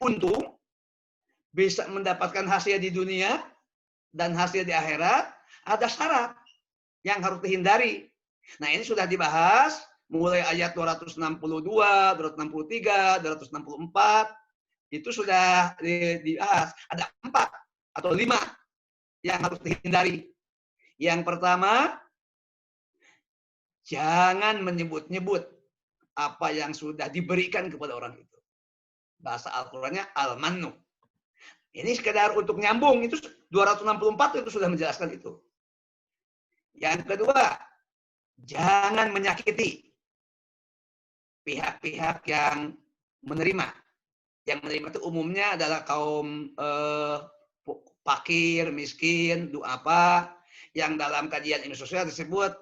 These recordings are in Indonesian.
untung, bisa mendapatkan hasil di dunia dan hasil di akhirat, ada syarat yang harus dihindari. Nah, ini sudah dibahas mulai ayat 262, 263, 264, itu sudah dibahas. Ada 4 atau 5 yang harus dihindari. Yang pertama, jangan menyebut-nyebut apa yang sudah diberikan kepada orang itu. Bahasa Al-Qur'annya al-mannu. Ini sekedar untuk nyambung, itu 264 itu sudah menjelaskan itu. Yang kedua, jangan menyakiti pihak-pihak yang menerima. Yang menerima itu umumnya adalah kaum fakir, miskin, apa, yang dalam kajian ilmu sosial disebut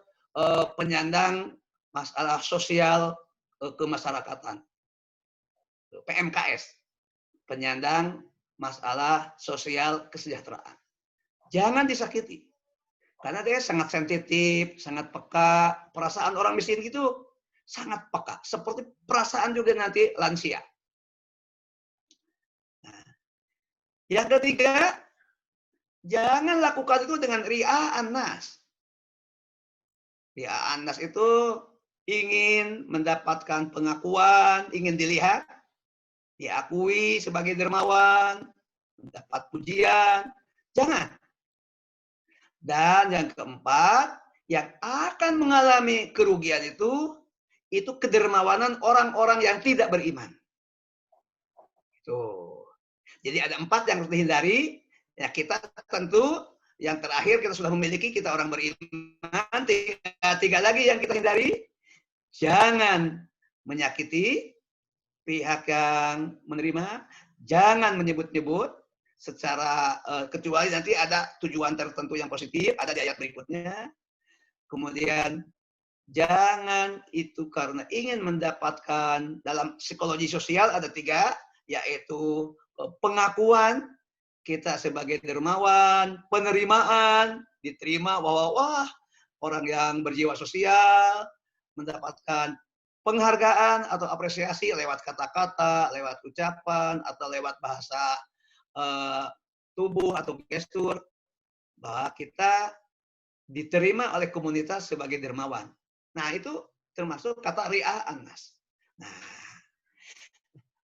penyandang masalah sosial kemasyarakatan. PMKS, penyandang masalah sosial kesejahteraan. Jangan disakiti. Karena dia sangat sensitif, sangat peka. Perasaan orang miskin gitu sangat peka. Seperti perasaan juga nanti lansia. Nah, yang ketiga, jangan lakukan itu dengan ria'an nas. Ria'an nas itu ingin mendapatkan pengakuan, ingin dilihat, diakui sebagai dermawan, mendapat pujian. Jangan. Dan yang keempat, yang akan mengalami kerugian itu kedermawanan orang-orang yang tidak beriman. Tuh. Jadi ada 4 yang harus dihindari. Ya, kita tentu yang terakhir kita sudah memiliki, kita orang beriman. 3 lagi yang kita hindari, jangan menyakiti pihak yang menerima, jangan menyebut-nyebut secara kecuali nanti ada tujuan tertentu yang positif, ada di ayat berikutnya. Kemudian jangan itu karena ingin mendapatkan, dalam psikologi sosial ada 3, yaitu pengakuan kita sebagai dermawan, penerimaan, diterima bahwa wah orang yang berjiwa sosial, mendapatkan penghargaan atau apresiasi lewat kata-kata, lewat ucapan, atau lewat bahasa tubuh atau gestur, bahwa kita diterima oleh komunitas sebagai dermawan. Nah, itu termasuk kata ria'an nas. Nah,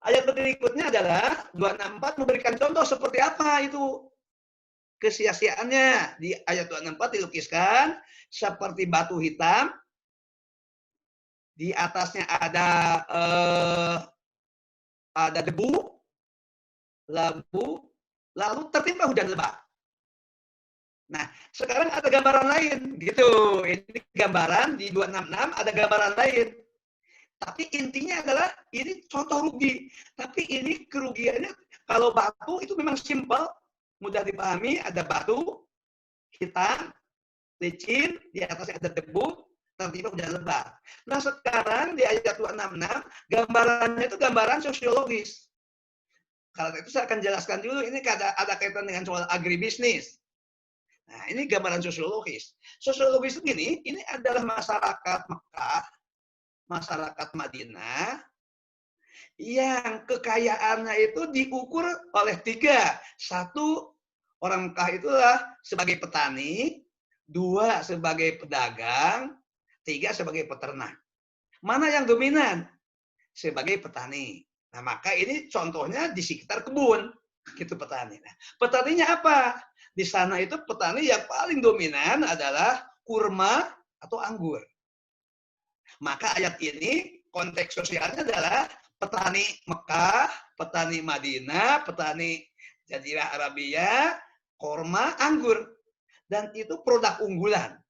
ayat berikutnya adalah 264 memberikan contoh seperti apa itu kesia-siaannya. Di ayat 264 dilukiskan seperti batu hitam, di atasnya ada debu, lalu tertimpa hujan lebat. Nah, sekarang ada gambaran lain, gitu. Ini gambaran di 266 ada gambaran lain. Tapi intinya adalah ini contoh rugi. Tapi ini kerugiannya, kalau batu itu memang simpel, mudah dipahami, ada batu hitam, licin, di atasnya ada debu, tertimpa hujan lebat. Nah, sekarang di ayat 266, gambarannya itu gambaran sosiologis. Kalau itu saya akan jelaskan dulu, ini ada kaitan dengan soal agribisnis. Nah, ini gambaran sosiologis. Sosiologis ini adalah masyarakat Mekah, masyarakat Madinah, yang kekayaannya itu diukur oleh 3. 1, orang Mekah itulah sebagai petani, 2 sebagai pedagang, 3 sebagai peternak. Mana yang dominan? Sebagai petani. Nah, maka ini contohnya di sekitar kebun, gitu petani. Nah, petaninya apa? Di sana itu petani yang paling dominan adalah kurma atau anggur. Maka ayat ini konteks sosialnya adalah petani Mekah, petani Madinah, petani Jazirah Arabia, kurma, anggur. Dan itu produk unggulan.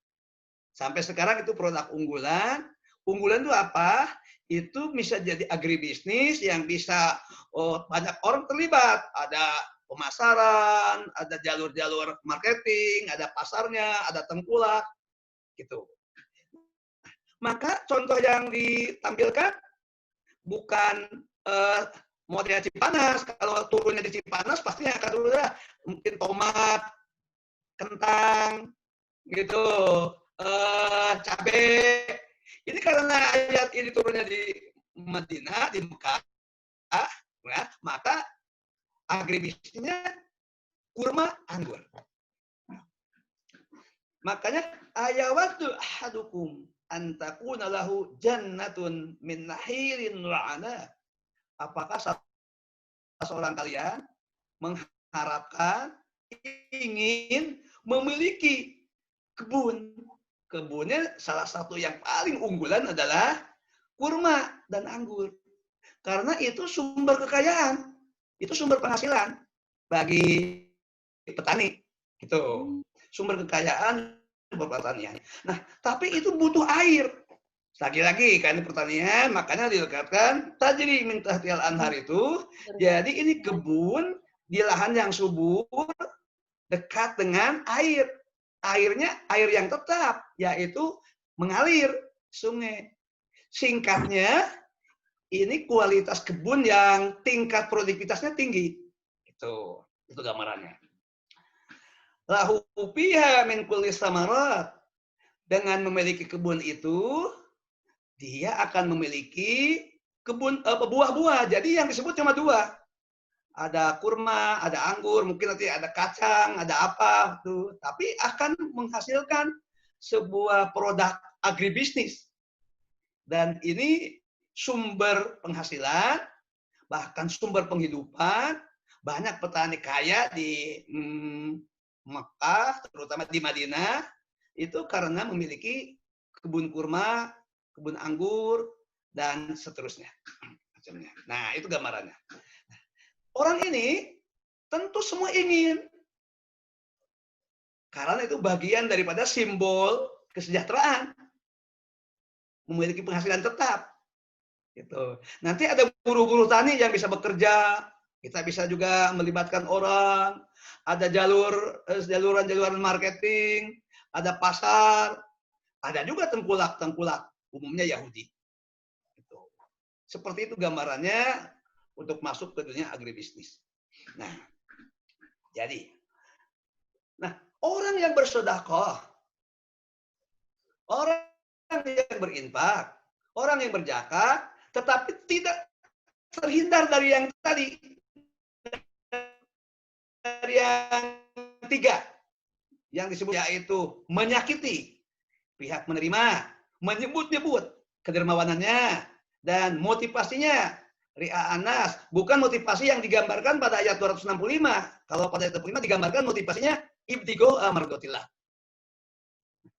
Sampai sekarang itu produk unggulan. Unggulan itu apa? Itu bisa jadi agribisnis yang bisa banyak orang terlibat. Ada pemasaran, ada jalur-jalur marketing, ada pasarnya, ada tengkulak, gitu. Maka contoh yang ditampilkan bukan model Cipanas. Kalau turunnya di Cipanas pasti akan turunnya mungkin tomat, kentang, gitu, cabai. Ini karena ayat ini turunnya di Madinah, di Mekah, ya, maka agribisnisnya kurma anggur. Makanya ayawatu ahadukum antakuna lahu jannatun min nahirin wa'ana. Apakah seorang kalian mengharapkan, ingin memiliki kebun? Kebunnya salah satu yang paling unggulan adalah kurma dan anggur. Karena itu sumber kekayaan, itu sumber penghasilan bagi petani. Gitu. Sumber kekayaan, sumber pertanian. Nah, tapi itu butuh air. Lagi-lagi kan pertanian, makanya dilekatkan tajri min tahtihal anhar itu. Jadi ini kebun di lahan yang subur dekat dengan air. Airnya air yang tetap, yaitu mengalir sungai. Singkatnya, ini kualitas kebun yang tingkat produktivitasnya tinggi. Itu gambarannya. Lahu fiha min kulli samarat. Dengan memiliki kebun itu, dia akan memiliki kebun buah-buah. Jadi yang disebut cuma dua. Ada kurma, ada anggur, mungkin nanti ada kacang, ada apa tuh. Tapi akan menghasilkan sebuah produk agribisnis. Dan ini sumber penghasilan, bahkan sumber penghidupan. Banyak petani kaya di Mekah, terutama di Madinah, itu karena memiliki kebun kurma, kebun anggur, dan seterusnya. Nah, itu gambarannya. Orang ini tentu semua ingin. Karena itu bagian daripada simbol kesejahteraan. Memiliki penghasilan tetap. Gitu. Nanti ada buruh-buruh tani yang bisa bekerja. Kita bisa juga melibatkan orang. Ada jaluran marketing. Ada pasar. Ada juga tengkulak. Umumnya Yahudi. Gitu. Seperti itu gambarannya untuk masuk ke dunia agribisnis. Nah, orang yang bersedekah, orang yang berinfak, orang yang berzakat, tetapi tidak terhindar dari yang tadi, dari yang tiga, yang disebut yaitu menyakiti pihak menerima, menyebut-nyebut kedermawanannya, dan motivasinya Ri'a Anas, bukan motivasi yang digambarkan pada ayat 265. Kalau pada ayat 265 digambarkan motivasinya ibtigo mardotillah.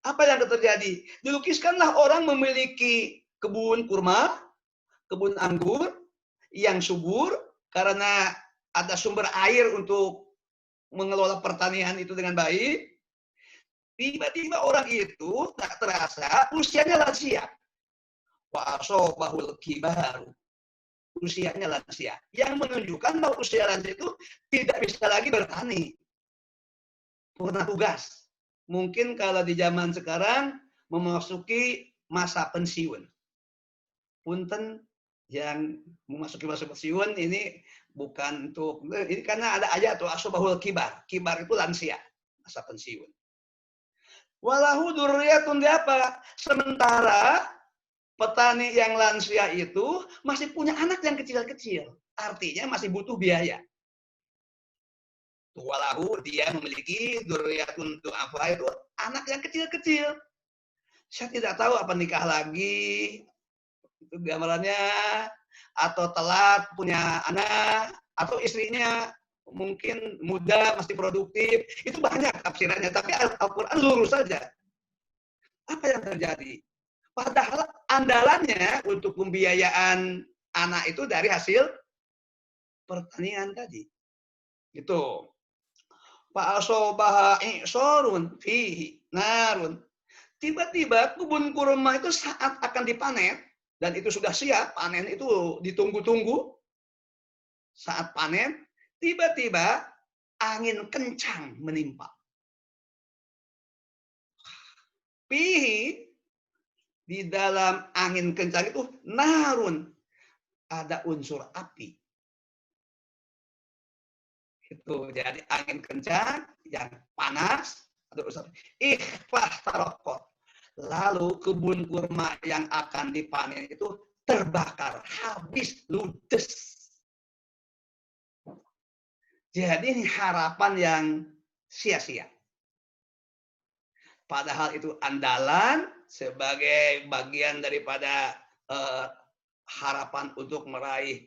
Apa yang terjadi? Dilukiskanlah orang memiliki kebun kurma, kebun anggur yang subur karena ada sumber air untuk mengelola pertanian itu dengan baik. Tiba-tiba orang itu tak terasa usianya lansia. Wa asobahul kibaru. Usianya lansia, yang menunjukkan bahwa usia lansia itu tidak bisa lagi bertani, purna tugas. Mungkin kalau di zaman sekarang memasuki masa pensiun. Punten yang memasuki masa pensiun ini bukan untuk ini karena ada ayat tuh asobahul kibar. Kibar itu lansia, masa pensiun. Walahu dzurriyyatun apa? Sementara petani yang lansia itu masih punya anak yang kecil-kecil. Artinya masih butuh biaya. Walahu, dia memiliki dzurriyyatun apa itu anak yang kecil-kecil. Saya tidak tahu apa nikah lagi, itu gambarannya, atau telat punya anak, atau istrinya mungkin muda, masih produktif. Itu banyak tafsirannya, tapi Al-Quran lurus saja. Apa yang terjadi? Padahal andalannya untuk pembiayaan anak itu dari hasil pertanian tadi. Itu. Fa'asobaha i'sorun fihi narun. Tiba-tiba kebun kurma itu saat akan dipanen, dan itu sudah siap, panen itu ditunggu-tunggu. Saat panen, tiba-tiba angin kencang menimpa. Fihi, di dalam angin kencang itu narun, ada unsur api. Itu jadi angin kencang yang panas, ada unsur ikhfah tarokot. Lalu kebun kurma yang akan dipanen itu terbakar, habis, ludes. Jadi ini harapan yang sia-sia. Padahal itu andalan sebagai bagian daripada harapan untuk meraih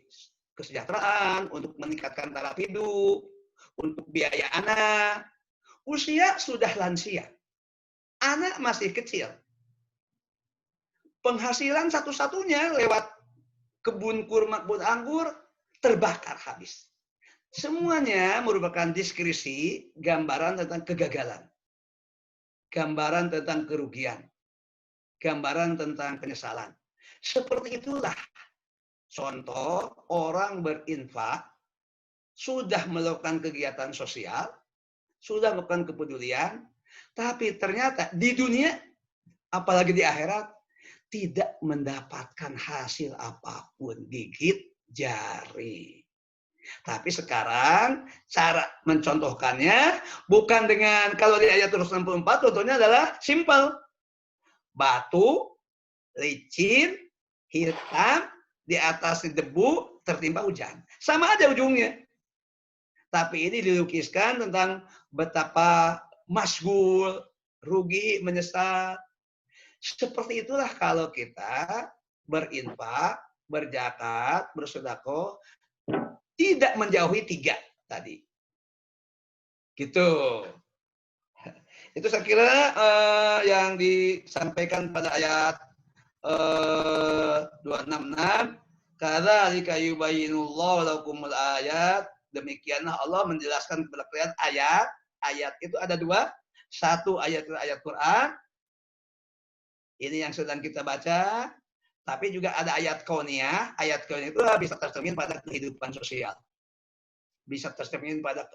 kesejahteraan, untuk meningkatkan taraf hidup, untuk biaya anak. Usia sudah lansia, anak masih kecil. Penghasilan satu-satunya lewat kebun kurma, kebun anggur, terbakar habis. Semuanya merupakan deskripsi gambaran tentang kegagalan, gambaran tentang kerugian, gambaran tentang penyesalan. Seperti itulah contoh orang berinfak sudah melakukan kegiatan sosial, sudah melakukan kepedulian, tapi ternyata di dunia, apalagi di akhirat, tidak mendapatkan hasil apapun, gigit jari. Tapi sekarang cara mencontohkannya bukan dengan, kalau di ayat 164 contohnya adalah simple. Batu, licin, hitam, di atas debu, tertimpa hujan. Sama aja ujungnya. Tapi ini dilukiskan tentang betapa masgul, rugi, menyesal. Seperti itulah kalau kita berinfak, berzakat, bersedekah, tidak menjauhi 3 tadi. Gitu. Itu saya kira yang disampaikan pada ayat 266. Kadzalika yubayyinullahu lakumul ayat. Demikianlah Allah menjelaskan kepada kalian ayat. Ayat itu ada 2. Satu ayat itu ayat Quran. Ini yang sedang kita baca. Tapi juga ada ayat kauniyah. Ayat kauniyah itu bisa tercermin pada kehidupan sosial. Bisa tercermin pada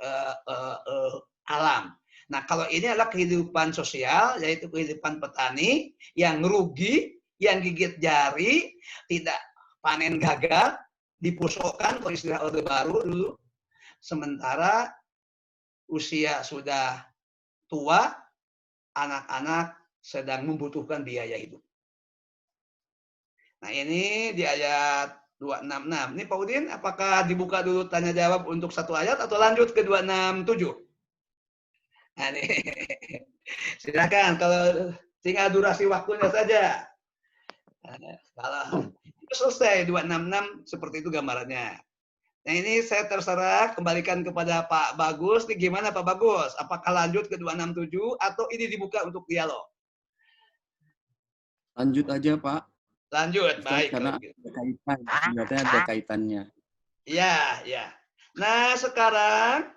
alam. Nah, kalau ini adalah kehidupan sosial, yaitu kehidupan petani yang rugi, yang gigit jari, tidak panen gagal, dipusokkan, kalau istilah Orde Baru dulu. Sementara usia sudah tua, anak-anak sedang membutuhkan biaya hidup. Nah, ini di ayat 266. Ini Pak Udin, apakah dibuka dulu tanya jawab untuk satu ayat atau lanjut ke 267? Nah, nih. Silakan, kalau tinggal durasi waktunya saja. Nah, kalau itu selesai 266 seperti itu gambarannya. Nah, ini saya terserah kembalikan kepada Pak Bagus. Ini gimana Pak Bagus? Apakah lanjut ke 267 atau ini dibuka untuk dialog? Lanjut aja Pak. Lanjut, Ustaz, baik. karena ada kaitan, kelihatannya ada kaitannya. Ya, ya. Nah, sekarang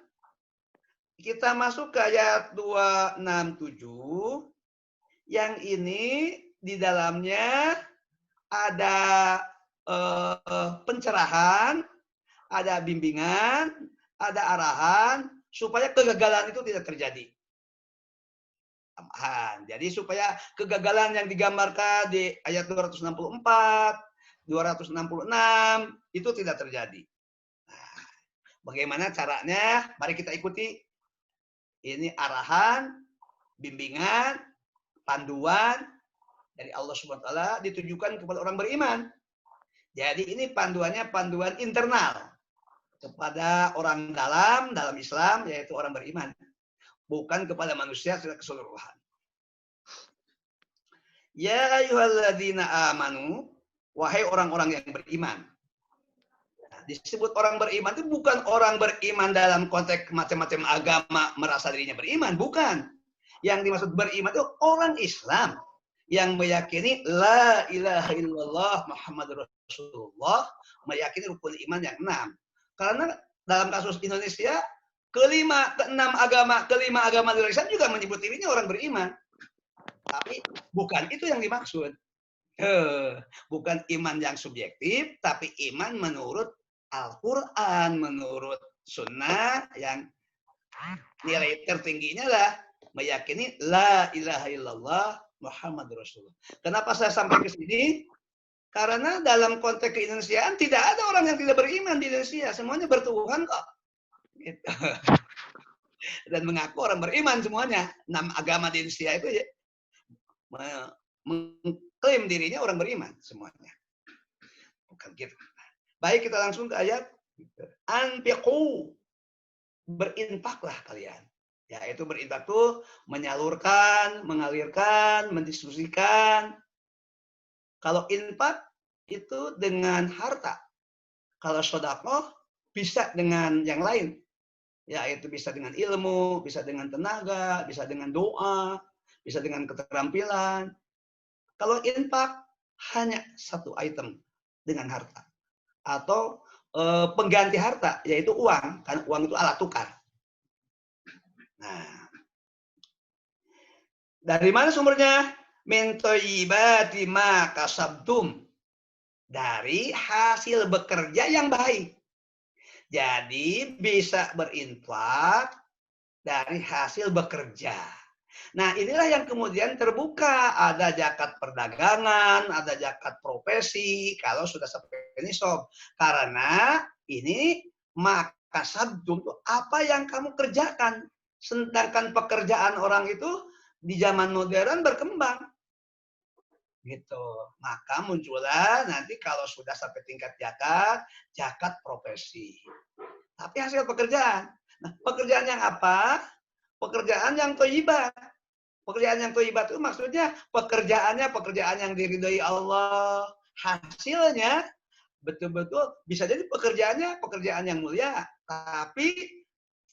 kita masuk ke ayat 267. Yang ini di dalamnya ada pencerahan, ada bimbingan, ada arahan supaya kegagalan itu tidak terjadi. Jadi supaya kegagalan yang digambarkan di ayat 264, 266 itu tidak terjadi. Nah, bagaimana caranya? Mari kita ikuti. Ini arahan, bimbingan, panduan dari Allah Subhanahu wa taala ditujukan kepada orang beriman. Jadi ini panduannya panduan internal kepada orang dalam Islam, yaitu orang beriman, bukan kepada manusia secara keseluruhan. Ya ayyuhalladzina amanu, wahai orang-orang yang beriman. Nah, disebut orang beriman itu bukan orang beriman dalam konteks macam-macam agama merasa dirinya beriman, bukan. Yang dimaksud beriman itu orang Islam yang meyakini la ilaha illallah Muhammadur Rasulullah, meyakini rukun iman yang 6. Karena dalam kasus Indonesia, kelima agama di Indonesia juga menyebut dirinya orang beriman. Tapi bukan itu yang dimaksud. Bukan iman yang subjektif, tapi iman menurut Al-Quran, menurut sunnah, yang nilai tertingginya lah meyakini la ilaha illallah Muhammad Rasulullah. Kenapa saya sampai ke sini? Karena dalam konteks keindonesiaan tidak ada orang yang tidak beriman di Indonesia. Semuanya bertuhan kok. Gitu. Dan mengaku orang beriman semuanya. 6 agama di Indonesia itu ya, mengklaim dirinya orang beriman semuanya. Bukan gitu. Baik, kita langsung ke ayat. Anfiqu. berinfaklah kalian. Yaitu berinfak tuh menyalurkan, mengalirkan, mendistribusikan. Kalau infak itu dengan harta. Kalau sedekah bisa dengan yang lain. Yaitu bisa dengan ilmu, bisa dengan tenaga, bisa dengan doa, bisa dengan keterampilan. Kalau infak hanya satu item dengan harta atau pengganti harta yaitu uang, karena uang itu alat tukar. Nah, dari mana sumbernya? Min thayyibati ma kasabtum. Dari hasil bekerja yang baik. Jadi bisa berinfak dari hasil bekerja. Nah, inilah yang kemudian terbuka. Ada zakat perdagangan, ada zakat profesi, kalau sudah sampai nisab. Karena ini maka sabdum itu apa yang kamu kerjakan. Sedangkan pekerjaan orang itu di zaman modern berkembang. Gitu. Maka muncullah nanti kalau sudah sampai tingkat zakat profesi. Tapi hasil pekerjaan. Nah, pekerjaan yang apa? Pekerjaan yang thayyibah. Pekerjaan yang thayyibah itu maksudnya pekerjaan yang diridhoi Allah. Hasilnya betul-betul bisa jadi pekerjaan yang mulia, tapi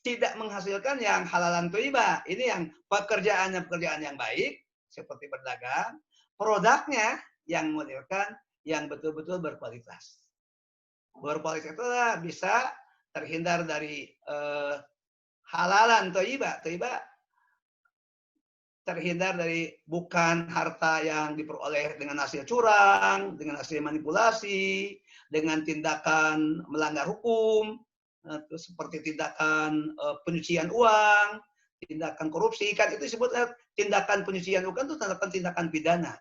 tidak menghasilkan yang halalan thayyibah. Ini yang pekerjaan yang baik seperti berdagang, produknya yang menghasilkan yang betul-betul berkualitas. Berkualitas itu bisa terhindar dari halalan thayyibah. Thayyibah terhindar dari bukan harta yang diperoleh dengan hasil curang, dengan hasil manipulasi, dengan tindakan melanggar hukum, seperti tindakan pencucian uang, tindakan korupsi, kan itu disebut tindakan pencucian uang itu tindakan pidana.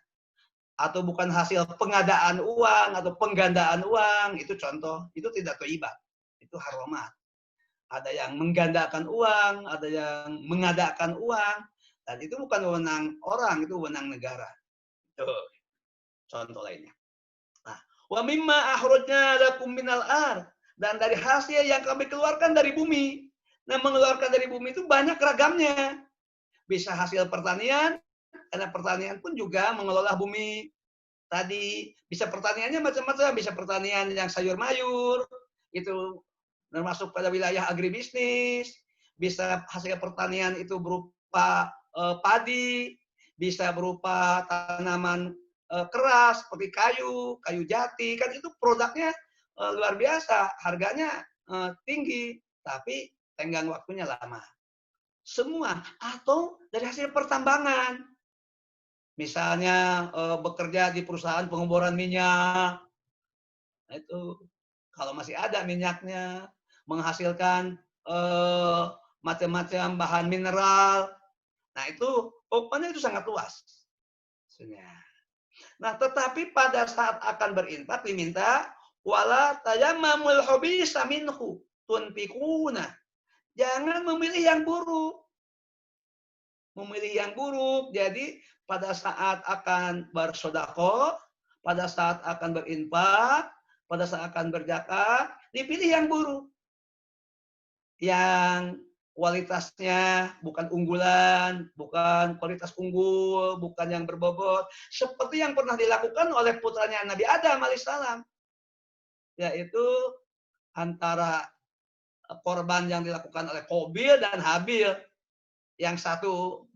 Atau bukan hasil pengadaan uang atau penggandaan uang, itu contoh, itu tidak thayyibah, itu haramat. Ada yang menggandakan uang, ada yang mengadakan uang, dan itu bukan wewenang orang, itu wewenang negara. Itu contoh lainnya. Nah, wa mimma akhrajna lakum minal ard, dan dari hasil yang kami keluarkan dari bumi. Nah, mengeluarkan dari bumi itu banyak ragamnya. Bisa hasil pertanian, karena pertanian pun juga mengelola bumi. Tadi bisa pertaniannya macam-macam, bisa pertanian yang sayur mayur, itu termasuk pada wilayah agribisnis, bisa hasil pertanian itu berupa padi, bisa berupa tanaman keras seperti kayu jati, kan itu produknya luar biasa, harganya tinggi, tapi tenggang waktunya lama. Semua atau dari hasil pertambangan. Misalnya bekerja di perusahaan pengeboran minyak, nah itu kalau masih ada minyaknya, menghasilkan macam-macam bahan mineral. Nah itu pokoknya itu sangat luas. Nah tetapi pada saat akan berinfak diminta wala tayammamul khabisa minhu tunfikuna. Jangan memilih yang buruk. Memilih yang buruk. Jadi pada saat akan bersedekah, pada saat akan berinfak, pada saat akan berzakat, dipilih yang buruk. Yang kualitasnya bukan unggulan, bukan kualitas unggul, bukan yang berbobot, seperti yang pernah dilakukan oleh putranya Nabi Adam alaihissalam, yaitu antara korban yang dilakukan oleh Qabil dan Habil, yang satu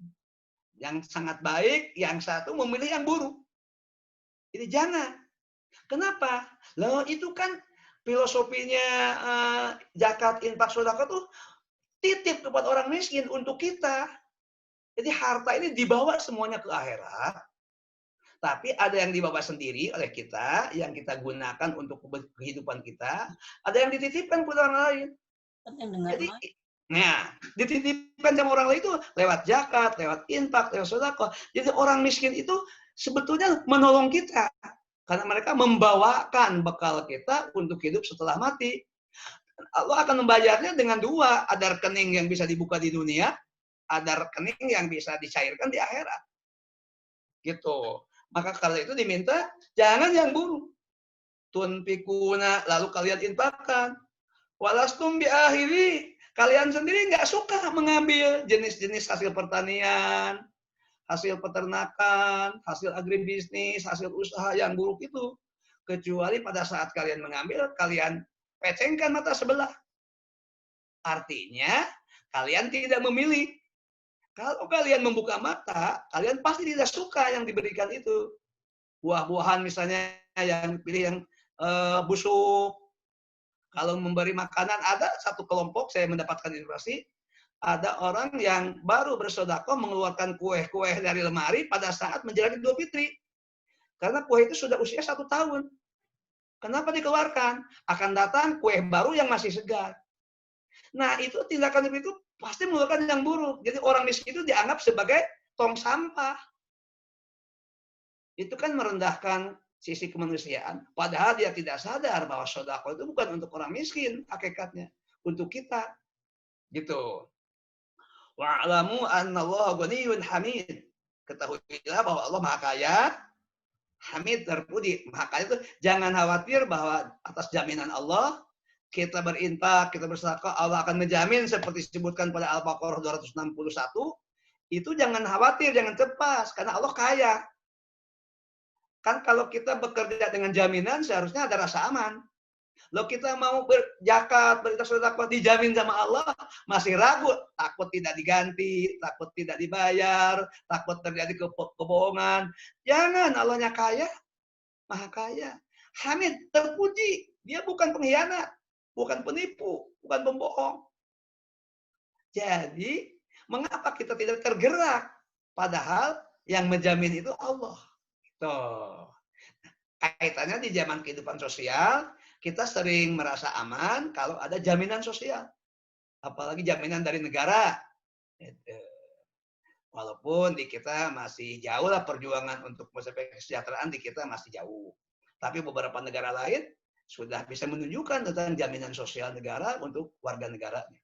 yang sangat baik, yang satu memilih yang buruk. Ini jangan. Kenapa? Loh itu kan filosofinya zakat, infak, sedekah tuh titip kepada orang miskin untuk kita. Jadi harta ini dibawa semuanya ke akhirat, tapi ada yang dibawa sendiri oleh kita, yang kita gunakan untuk kehidupan kita, ada yang dititipkan kepada orang lain. Jadi, nah, dititipkan sama orang lain itu lewat zakat, lewat infak, lewat sedekah. Jadi orang miskin itu sebetulnya menolong kita, karena mereka membawakan bekal kita untuk hidup setelah mati. Allah akan membayarnya dengan dua, ada rekening yang bisa dibuka di dunia, ada rekening yang bisa dicairkan di akhirat. Gitu. Maka karena itu diminta jangan yang buruk. Tunfikuna, lalu kalian infakkan. Walastum bi akhiri, Kalian sendiri nggak suka mengambil jenis-jenis hasil pertanian, hasil peternakan, hasil agribisnis, hasil usaha yang buruk itu. Kecuali pada saat kalian mengambil, kalian pecengkan mata sebelah. Artinya, kalian tidak memilih. Kalau kalian membuka mata, kalian pasti tidak suka yang diberikan itu. Buah-buahan misalnya yang pilih yang busuk. Kalau memberi makanan, ada satu kelompok, saya mendapatkan informasi, ada orang yang baru bersedekah mengeluarkan kue-kue dari lemari pada saat menjelang Idul Fitri. Karena kue itu sudah usia 1 tahun. Kenapa dikeluarkan? Akan datang kue baru yang masih segar. Nah, itu tindakan itu pasti mengeluarkan yang buruk. Jadi orang miskin itu dianggap sebagai tong sampah. Itu kan merendahkan sisi kemanusiaan. Padahal dia tidak sadar bahwa sedekah itu bukan untuk orang miskin hakikatnya, untuk kita. Gitu. Wa'lamu annallaha ghaniyyun hamid. Ketahuilah bahwa Allah Maha Kaya, Hamid, terpuji. Maha Kaya itu jangan khawatir bahwa atas jaminan Allah kita berinfak, kita bersedekah, Allah akan menjamin seperti disebutkan pada Al-Baqarah 261. Itu jangan khawatir, jangan cemas karena Allah kaya. Kan kalau kita bekerja dengan jaminan seharusnya ada rasa aman. Loh kita mau berzakat, bersedekah dijamin sama Allah, masih ragu, takut tidak diganti, takut tidak dibayar, takut terjadi kebohongan. Jangan, Allahnya kaya, Maha Kaya. Hamid, terpuji. Dia bukan pengkhianat, bukan penipu, bukan pembohong. Jadi, mengapa kita tidak tergerak? Padahal yang menjamin itu Allah. Tuh. Kaitannya di zaman kehidupan sosial, kita sering merasa aman kalau ada jaminan sosial. Apalagi jaminan dari negara. Walaupun di kita masih jauh lah perjuangan untuk mencapai kesejahteraan di kita masih jauh. Tapi beberapa negara lain sudah bisa menunjukkan tentang jaminan sosial negara untuk warga negaranya.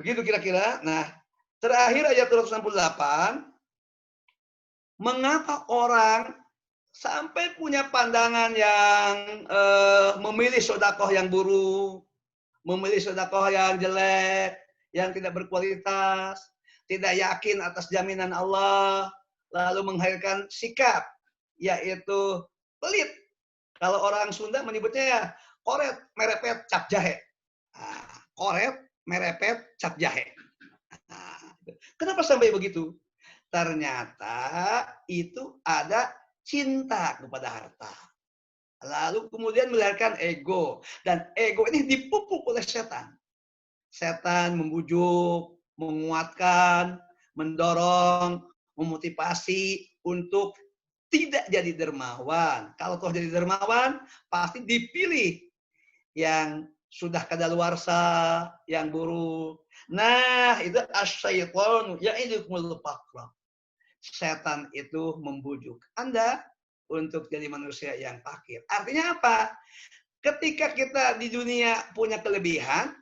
Begitu kira-kira. Nah, terakhir ayat 268. Mengapa orang sampai punya pandangan yang memilih sedekah yang buruk, memilih sedekah yang jelek, yang tidak berkualitas, tidak yakin atas jaminan Allah, lalu mengakhirkan sikap, yaitu pelit. Kalau orang Sunda menyebutnya ya, koret, merepet, cap jahe. Nah, koret, merepet, cap jahe. Nah, kenapa sampai begitu? Ternyata itu ada cinta kepada harta. Lalu kemudian melahirkan ego. Dan ego ini dipupuk oleh setan. Setan membujuk, menguatkan, mendorong, memotivasi untuk tidak jadi dermawan. Kalau toh jadi dermawan, pasti dipilih yang sudah kadaluarsa, yang buruk. Nah, itu asy-syaitanu ya'idukumul faqra. Setan itu membujuk Anda untuk jadi manusia yang fakir. Artinya apa? Ketika kita di dunia punya kelebihan,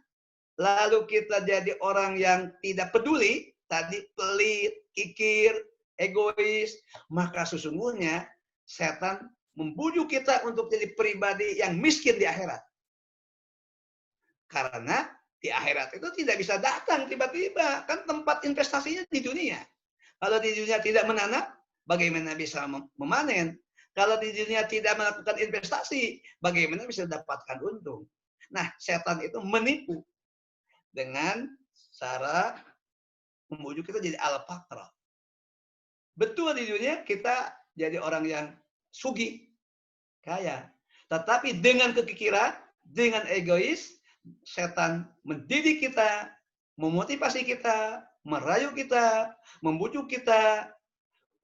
lalu kita jadi orang yang tidak peduli, tadi pelit, kikir, egois, maka sesungguhnya setan membujuk kita untuk jadi pribadi yang miskin di akhirat. Karena di akhirat itu tidak bisa datang tiba-tiba, kan tempat investasinya di dunia. Kalau di dunia tidak menanam, bagaimana bisa memanen? Kalau di dunia tidak melakukan investasi, bagaimana bisa dapatkan untung? Nah, setan itu menipu dengan cara membujuk kita jadi al-faqra. Betul di dunia kita jadi orang yang sugih, kaya. Tetapi dengan kekikiran, dengan egois, setan mendidik kita, memotivasi kita, merayu kita, membujuk kita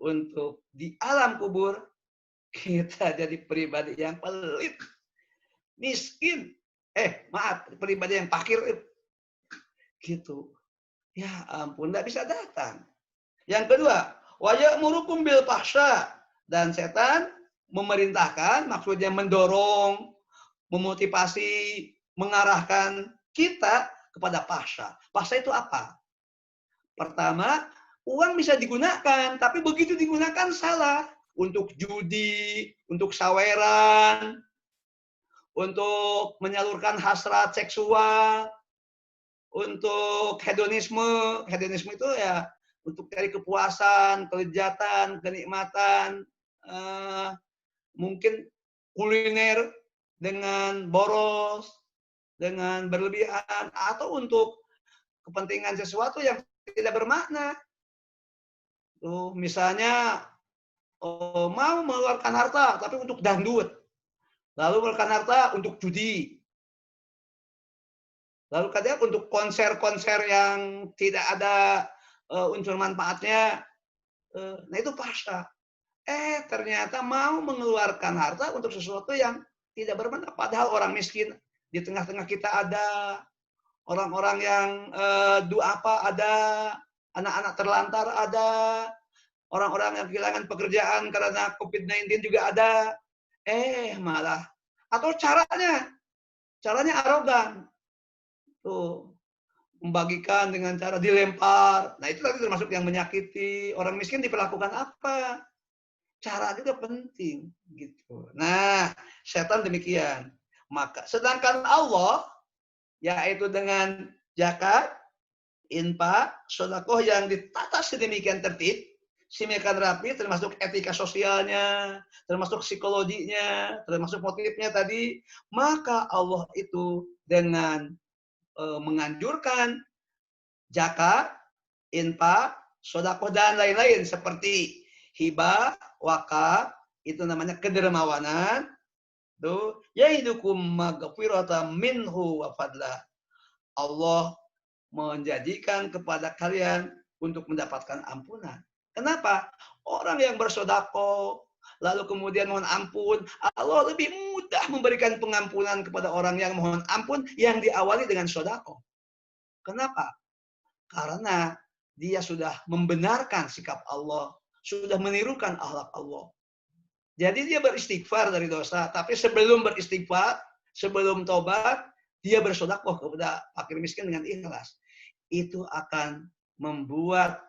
untuk di alam kubur kita jadi pribadi yang pelit, miskin, pribadi yang fakir, gitu. Ya ampun, tidak bisa datang. Yang kedua, wa ya'murukum bil fahsya, dan setan memerintahkan, maksudnya mendorong, memotivasi, mengarahkan kita kepada fahsya. Fahsya itu apa? Pertama, uang bisa digunakan, tapi begitu digunakan salah. Untuk judi, untuk saweran, untuk menyalurkan hasrat seksual, untuk hedonisme itu ya untuk cari kepuasan, kelezatan, kenikmatan, mungkin kuliner dengan boros, dengan berlebihan, atau untuk kepentingan sesuatu yang tidak bermakna. Tuh, misalnya mau mengeluarkan harta tapi untuk dangdut, lalu mengeluarkan harta untuk judi, lalu kadang untuk konser-konser yang tidak ada unsur manfaatnya. Nah itu pasta. Ternyata mau mengeluarkan harta untuk sesuatu yang tidak bermakna. Padahal orang miskin di tengah-tengah kita ada, orang-orang yang duafa ada, anak-anak terlantar ada, orang-orang yang kehilangan pekerjaan karena COVID-19 juga ada. Malah. Atau caranya arogan. Tuh, membagikan dengan cara dilempar. Nah, itu tadi termasuk yang menyakiti. Orang miskin diperlakukan apa? Cara juga penting gitu. Nah, setan demikian. Maka sedangkan Allah yaitu dengan zakat, infak, sedekah yang ditata sedemikian tertib, sedemikian rapi, termasuk etika sosialnya, termasuk psikologinya, termasuk motifnya tadi, maka Allah itu dengan menganjurkan zakat, infak, sedekah dan lain-lain seperti hibah, wakaf, itu namanya kedermawanan. Tuh, yaidukum maghfiratan minhu wa fadla. Allah menjanjikan kepada kalian untuk mendapatkan ampunan. Kenapa? Orang yang bersedekah lalu kemudian mohon ampun, Allah lebih mudah memberikan pengampunan kepada orang yang mohon ampun yang diawali dengan sedekah. Kenapa? Karena dia sudah membenarkan sikap Allah, sudah menirukan akhlak Allah. Jadi dia beristighfar dari dosa, tapi sebelum beristighfar, sebelum tobat, dia bersedekah kepada fakir miskin dengan ikhlas. Itu akan membuat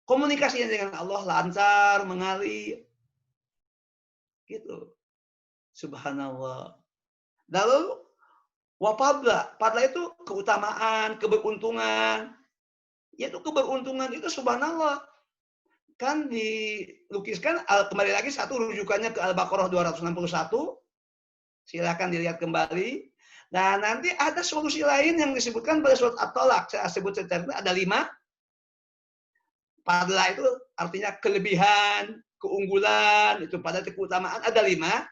komunikasinya dengan Allah lancar, mengalir. Gitu. Subhanallah. Lalu wapadla. Padla itu keutamaan, keberuntungan. Yaitu keberuntungan itu subhanallah. Kan dilukiskan, kembali lagi satu rujukannya ke Al-Baqarah 261. Silakan dilihat kembali. Nah, nanti ada solusi lain yang disebutkan pada surat At-Tolak. Saya sebut secara ada 5. Padla itu artinya kelebihan, keunggulan, itu pada keutamaan ada 5.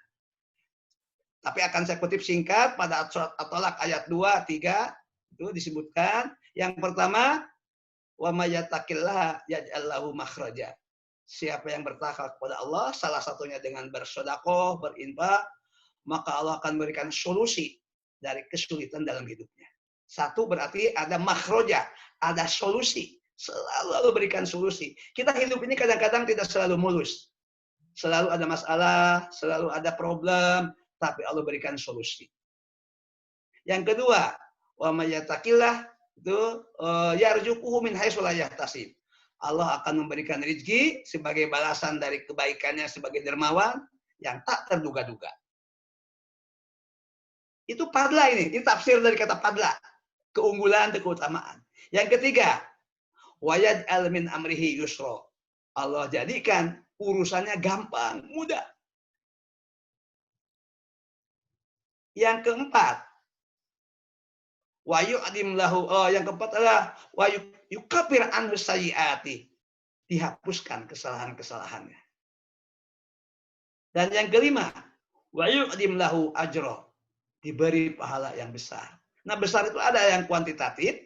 Tapi akan saya kutip singkat pada surat At-Tolak ayat 2, 3 itu disebutkan. Yang pertama, wa may yattaqillaha yaj'al lahu makhraja. Siapa yang bertakwa kepada Allah, salah satunya dengan bersedekah, berinfak, maka Allah akan memberikan solusi dari kesulitan dalam hidupnya. Satu berarti ada makhraja, ada solusi. Selalu Allah berikan solusi. Kita hidup ini kadang-kadang tidak selalu mulus. Selalu ada masalah, selalu ada problem, tapi Allah berikan solusi. Yang kedua, wa may yattaqillah itu yarzuquhu min haitsu la yahtasib. Allah akan memberikan rezeki sebagai balasan dari kebaikannya sebagai dermawan yang tak terduga-duga. Itu padla ini tafsir dari kata padla, keunggulan dan keutamaan. Yang ketiga, wa yaj'al min amrihi yusra. Allah jadikan urusannya gampang, mudah. Yang keempat, wa yu'dim lahu, yang keempat adalah wa yukaffir anhu sayyiati. Dihapuskan kesalahan-kesalahannya. Dan yang kelima, wa yu'dim lahu ajra. Diberi pahala yang besar. Nah, besar itu ada yang kuantitatif,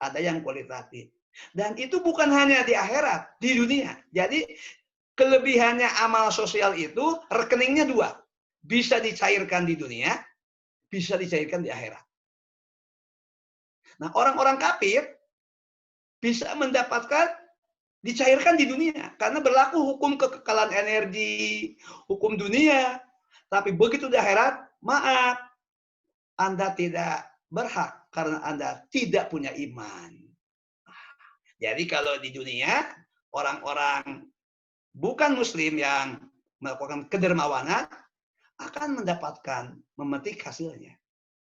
ada yang kualitatif. Dan itu bukan hanya di akhirat, di dunia. Jadi kelebihannya amal sosial itu rekeningnya 2. Bisa dicairkan di dunia, bisa dicairkan di akhirat. Nah, orang-orang kafir bisa mendapatkan dicairkan di dunia karena berlaku hukum kekekalan energi, hukum dunia. Tapi begitu di akhirat, maaf, Anda tidak berhak karena Anda tidak punya iman. Jadi kalau di dunia, orang-orang bukan muslim yang melakukan kedermawanan akan mendapatkan memetik hasilnya.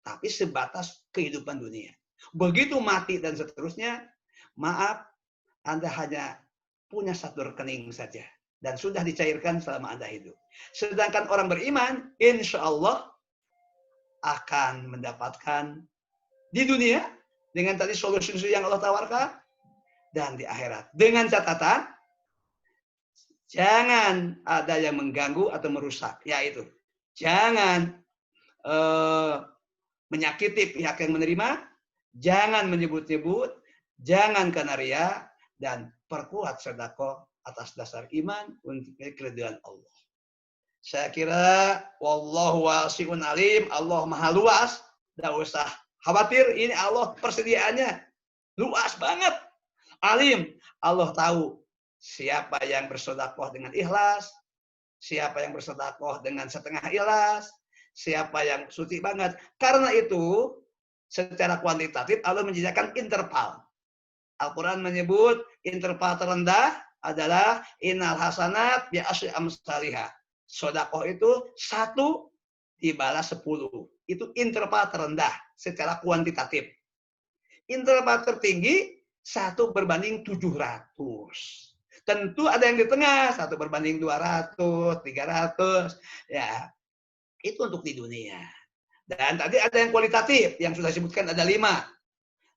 Tapi sebatas kehidupan dunia. Begitu mati dan seterusnya, maaf, Anda hanya punya satu rekening saja. Dan sudah dicairkan selama Anda hidup. Sedangkan orang beriman, insya Allah akan mendapatkan di dunia, dengan tadi solusi yang Allah tawarkan, dan di akhirat. Dengan catatan, jangan ada yang mengganggu atau merusak. Yaitu, jangan menyakiti pihak yang menerima, jangan menyebut-nyebut, jangan kena ria, dan perkuat sedekah atas dasar iman untuk keridhaan Allah. Saya kira wallahu wasi'un alim, Allah maha luas, tidak usah khawatir, ini Allah persediaannya luas banget. Alim, Allah tahu siapa yang bersedekah dengan ikhlas, siapa yang bersedekah dengan setengah ikhlas, siapa yang suci banget. Karena itu, secara kuantitatif Allah menyediakan interval. Al-Quran menyebut interval terendah adalah innal hasanat bi asyri amsalihha. Sedekah itu 1 dibalas 10. Itu interval terendah secara kuantitatif. Interval tertinggi 1 berbanding 700. Tentu ada yang di tengah, 1 berbanding 200, 300. Ya, itu untuk di dunia. Dan tadi ada yang kualitatif, yang sudah disebutkan ada 5.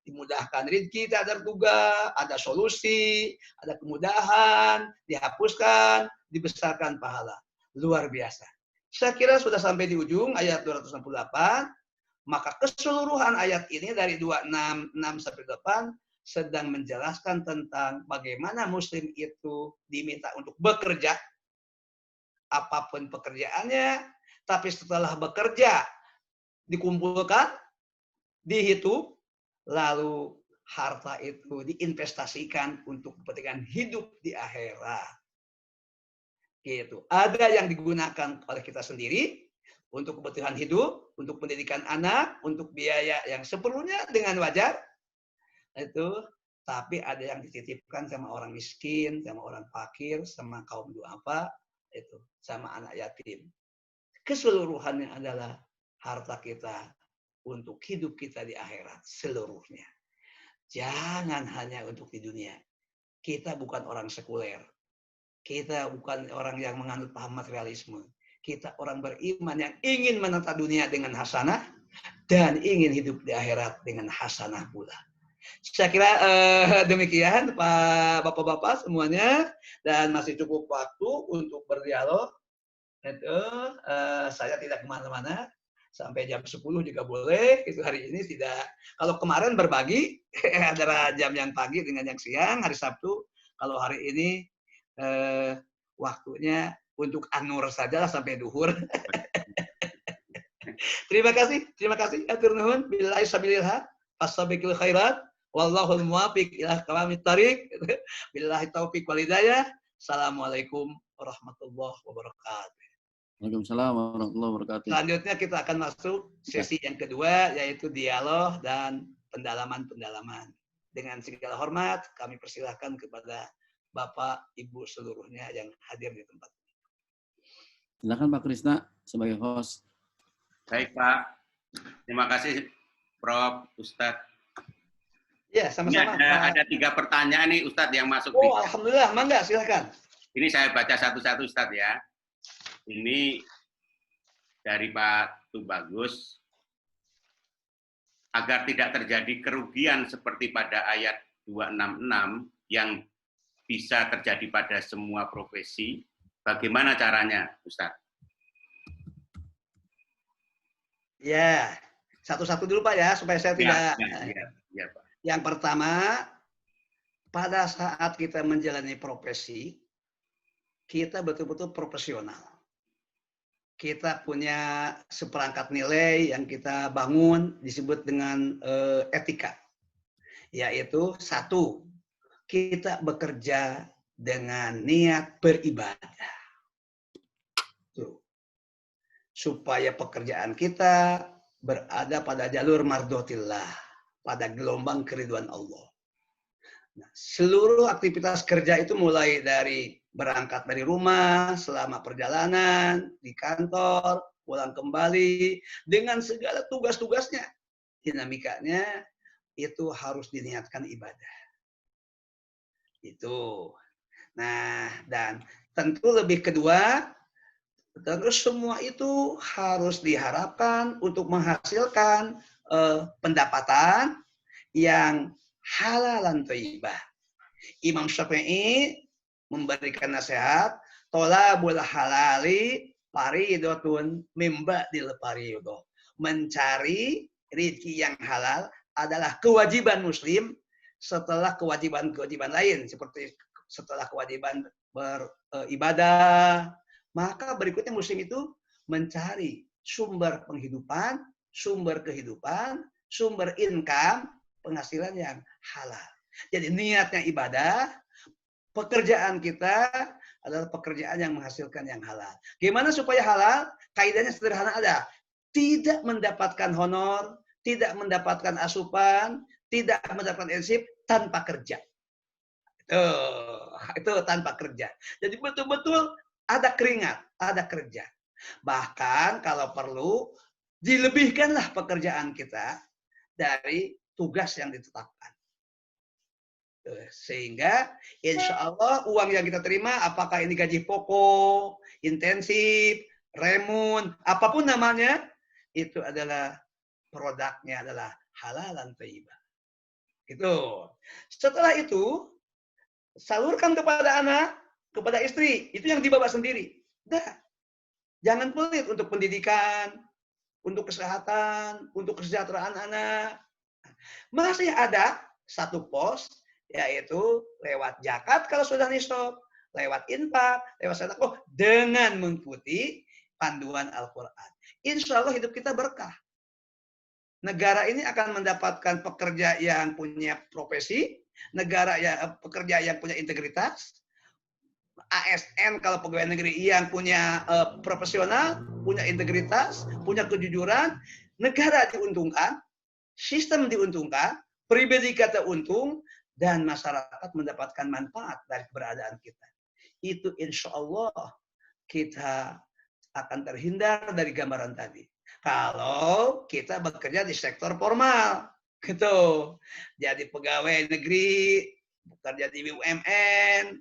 Dimudahkan rezeki, tak terduga, ada solusi, ada kemudahan, dihapuskan, dibesarkan pahala. Luar biasa. Saya kira sudah sampai di ujung ayat 268, maka keseluruhan ayat ini dari 26, 6 sampai 8 sedang menjelaskan tentang bagaimana muslim itu diminta untuk bekerja, apapun pekerjaannya, tapi setelah bekerja, dikumpulkan, dihitung, lalu harta itu diinvestasikan untuk kepentingan hidup di akhirat. Gitu. Ada yang digunakan oleh kita sendiri untuk kebutuhan hidup, untuk pendidikan anak, untuk biaya yang seperlunya dengan wajar. Itu, tapi ada yang dititipkan sama orang miskin, sama orang fakir, sama kaum duafa, itu, sama anak yatim. Keseluruhannya adalah harta kita untuk hidup kita di akhirat seluruhnya. Jangan hanya untuk di dunia. Kita bukan orang sekuler. Kita bukan orang yang menganut paham materialisme. Kita orang beriman yang ingin menata dunia dengan hasanah dan ingin hidup di akhirat dengan hasanah pula. Saya kira demikian Pak Bapak-bapak semuanya, dan masih cukup waktu untuk berdialog. Itu saya tidak kemana-mana. Sampai jam 10 juga boleh. Itu hari ini tidak. Kalau kemarin berbagi antara jam yang pagi dengan yang siang, hari Sabtu. Kalau hari ini waktunya untuk anur saja sampai duhur. Terima kasih. Atur nuhun. Billahi sabilillah. Fasabiqul khairat. Wallahul muwaffiq ila aqwamit thariq. Billahi taufiq wal hidayah. Assalamualaikum warahmatullahi wabarakatuh. Waalaikumsalam warahmatullahi wabarakatuh. Selanjutnya kita akan masuk sesi yang kedua, yaitu dialog dan pendalaman-pendalaman. Dengan segala hormat, kami persilahkan kepada Bapak, Ibu seluruhnya yang hadir di tempat ini. Silakan Pak Krisna sebagai host. Baik Pak, terima kasih Prof. Ustadz. Ya, sama-sama. Ada 3 pertanyaan nih Ustadz yang masuk. Oh, alhamdulillah, mangga, silakan. Ini saya baca satu-satu Ustadz ya. Ini dari Pak Tubagus. Agar tidak terjadi kerugian seperti pada ayat 266 yang bisa terjadi pada semua profesi, bagaimana caranya, Ustadz? Ya, satu-satu dulu Pak ya, supaya saya tidak... Ya, Pak. Yang pertama, pada saat kita menjalani profesi, kita betul-betul profesional. Kita punya seperangkat nilai yang kita bangun disebut dengan etika. Yaitu 1, kita bekerja dengan niat beribadah. Tuh. Supaya pekerjaan kita berada pada jalur mardhotillah, pada gelombang keriduan Allah. Nah, seluruh aktivitas kerja itu mulai dari berangkat dari rumah, selama perjalanan, di kantor, pulang kembali, dengan segala tugas-tugasnya. dinamikanya itu harus diniatkan ibadah. Itu. Nah, dan tentu lebih kedua, terus semua itu harus diharapkan untuk menghasilkan pendapatan yang halalan thayyibah. Imam Syafi'i memberikan nasihat, tolabul halali faridotun mimba dil faridoh. Mencari rezeki yang halal adalah kewajiban muslim setelah kewajiban-kewajiban lain, seperti setelah kewajiban beribadah, maka berikutnya muslim itu mencari sumber penghidupan, sumber kehidupan, sumber income, penghasilan yang halal. Jadi niatnya ibadah, pekerjaan kita adalah pekerjaan yang menghasilkan yang halal. Gimana supaya halal? Kaidahnya sederhana ada. Tidak mendapatkan honor, tidak mendapatkan asupan, tidak mendapatkan ensip tanpa kerja. Itu tanpa kerja. Jadi betul-betul ada keringat, ada kerja. Bahkan kalau perlu, dilebihkanlah pekerjaan kita dari tugas yang ditetapkan. Sehingga insya Allah uang yang kita terima, apakah ini gaji pokok, intensif, remun, apapun namanya, itu adalah produknya adalah halalan thayyibah. Gitu. Setelah itu, salurkan kepada anak, kepada istri, itu yang dibawa sendiri. Dah. Jangan pelit untuk pendidikan, untuk kesehatan, untuk kesejahteraan anak. Masih ada satu pos, yaitu lewat zakat kalau sudah nisab, lewat infak, lewat sedekah dengan mengikuti panduan Al-Quran. Insya Allah hidup kita berkah. Negara ini akan mendapatkan pekerja yang punya profesi, pekerja yang punya integritas, ASN kalau pegawai negeri yang punya profesional, punya integritas, punya kejujuran, negara diuntungkan, sistem diuntungkan, pribadi kita untung, dan masyarakat mendapatkan manfaat dari keberadaan kita. Itu insya Allah kita akan terhindar dari gambaran tadi. Kalau kita bekerja di sektor formal, gitu. Jadi pegawai negeri, bekerja di BUMN.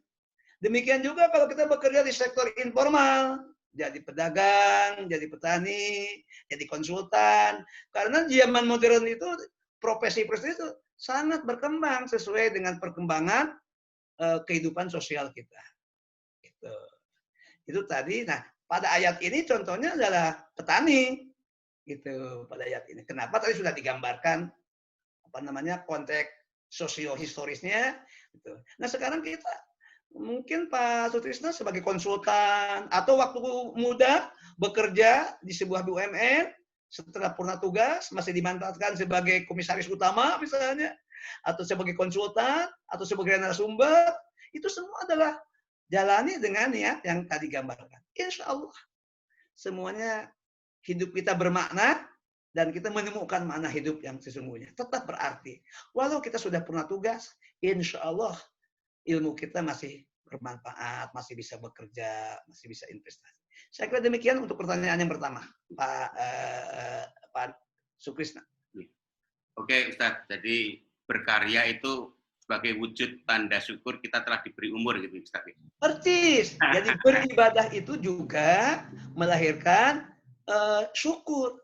Demikian juga kalau kita bekerja di sektor informal, jadi pedagang, jadi petani, jadi konsultan. Karena zaman modern itu profesi-profesi itu sangat berkembang sesuai dengan perkembangan kehidupan sosial kita. Itu tadi. Nah, pada ayat ini contohnya adalah petani. Gitu pada ayat ini. Kenapa tadi sudah digambarkan konteks sosio-historisnya gitu. Nah, sekarang kita mungkin Pak Sutrisno sebagai konsultan atau waktu muda bekerja di sebuah BUMN, setelah purna tugas masih dimanfaatkan sebagai komisaris utama misalnya, atau sebagai konsultan, atau sebagai narasumber, itu semua adalah jalani dengan niat yang tadi gambarkan. Insya Allah semuanya hidup kita bermakna dan kita menemukan makna hidup yang sesungguhnya. Tetap berarti. Walau kita sudah purna tugas, insya Allah ilmu kita masih bermanfaat, masih bisa bekerja, masih bisa investasi. Saya kira demikian untuk pertanyaan yang pertama, Pak Sukrisna. Oke, Ustaz. Jadi berkarya itu sebagai wujud tanda syukur kita telah diberi umur gitu, Ustaz. Persis. Jadi beribadah itu juga melahirkan syukur.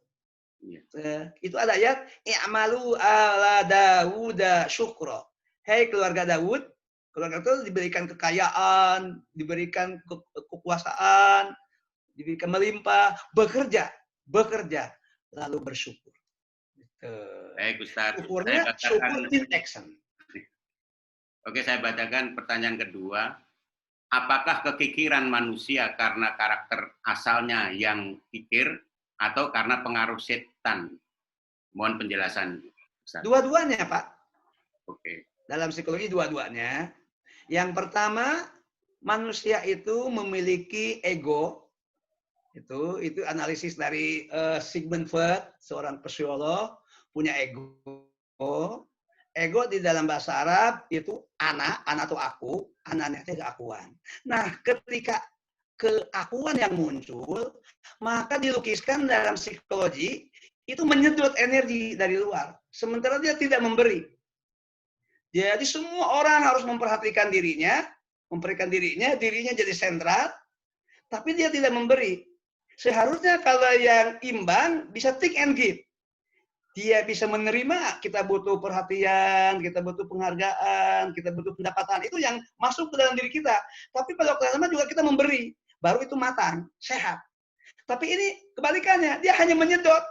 Itu ada ayat i'malu ala Dawuda syukra. Hei keluarga Daud, keluarga itu diberikan kekayaan, diberikan kekuasaan, diberikan melimpah, bekerja lalu bersyukur. Baik, Ustaz. Syukurnya syukur in action. Oke, saya bacakan pertanyaan kedua. Apakah kekikiran manusia karena karakter asalnya yang kikir atau karena pengaruh setan? Mohon penjelasan, Ustaz. Dua-duanya, Pak. Oke. Dalam psikologi dua-duanya. Yang pertama, manusia itu memiliki ego. Itu analisis dari Sigmund Freud, seorang psikolog, punya ego. Ego di dalam bahasa Arab itu ana itu aku, ananya itu keakuan. Nah, ketika keakuan yang muncul, maka dilukiskan dalam psikologi itu menyedot energi dari luar, sementara dia tidak memberi. Jadi semua orang harus memperhatikan dirinya, dirinya jadi sentral, tapi dia tidak memberi. Seharusnya kalau yang imbang bisa take and give. Dia bisa menerima, kita butuh perhatian, kita butuh penghargaan, kita butuh pendapatan. Itu yang masuk ke dalam diri kita. Tapi kalau kelama juga kita memberi, baru itu matang, sehat. Tapi ini kebalikannya, dia hanya menyedot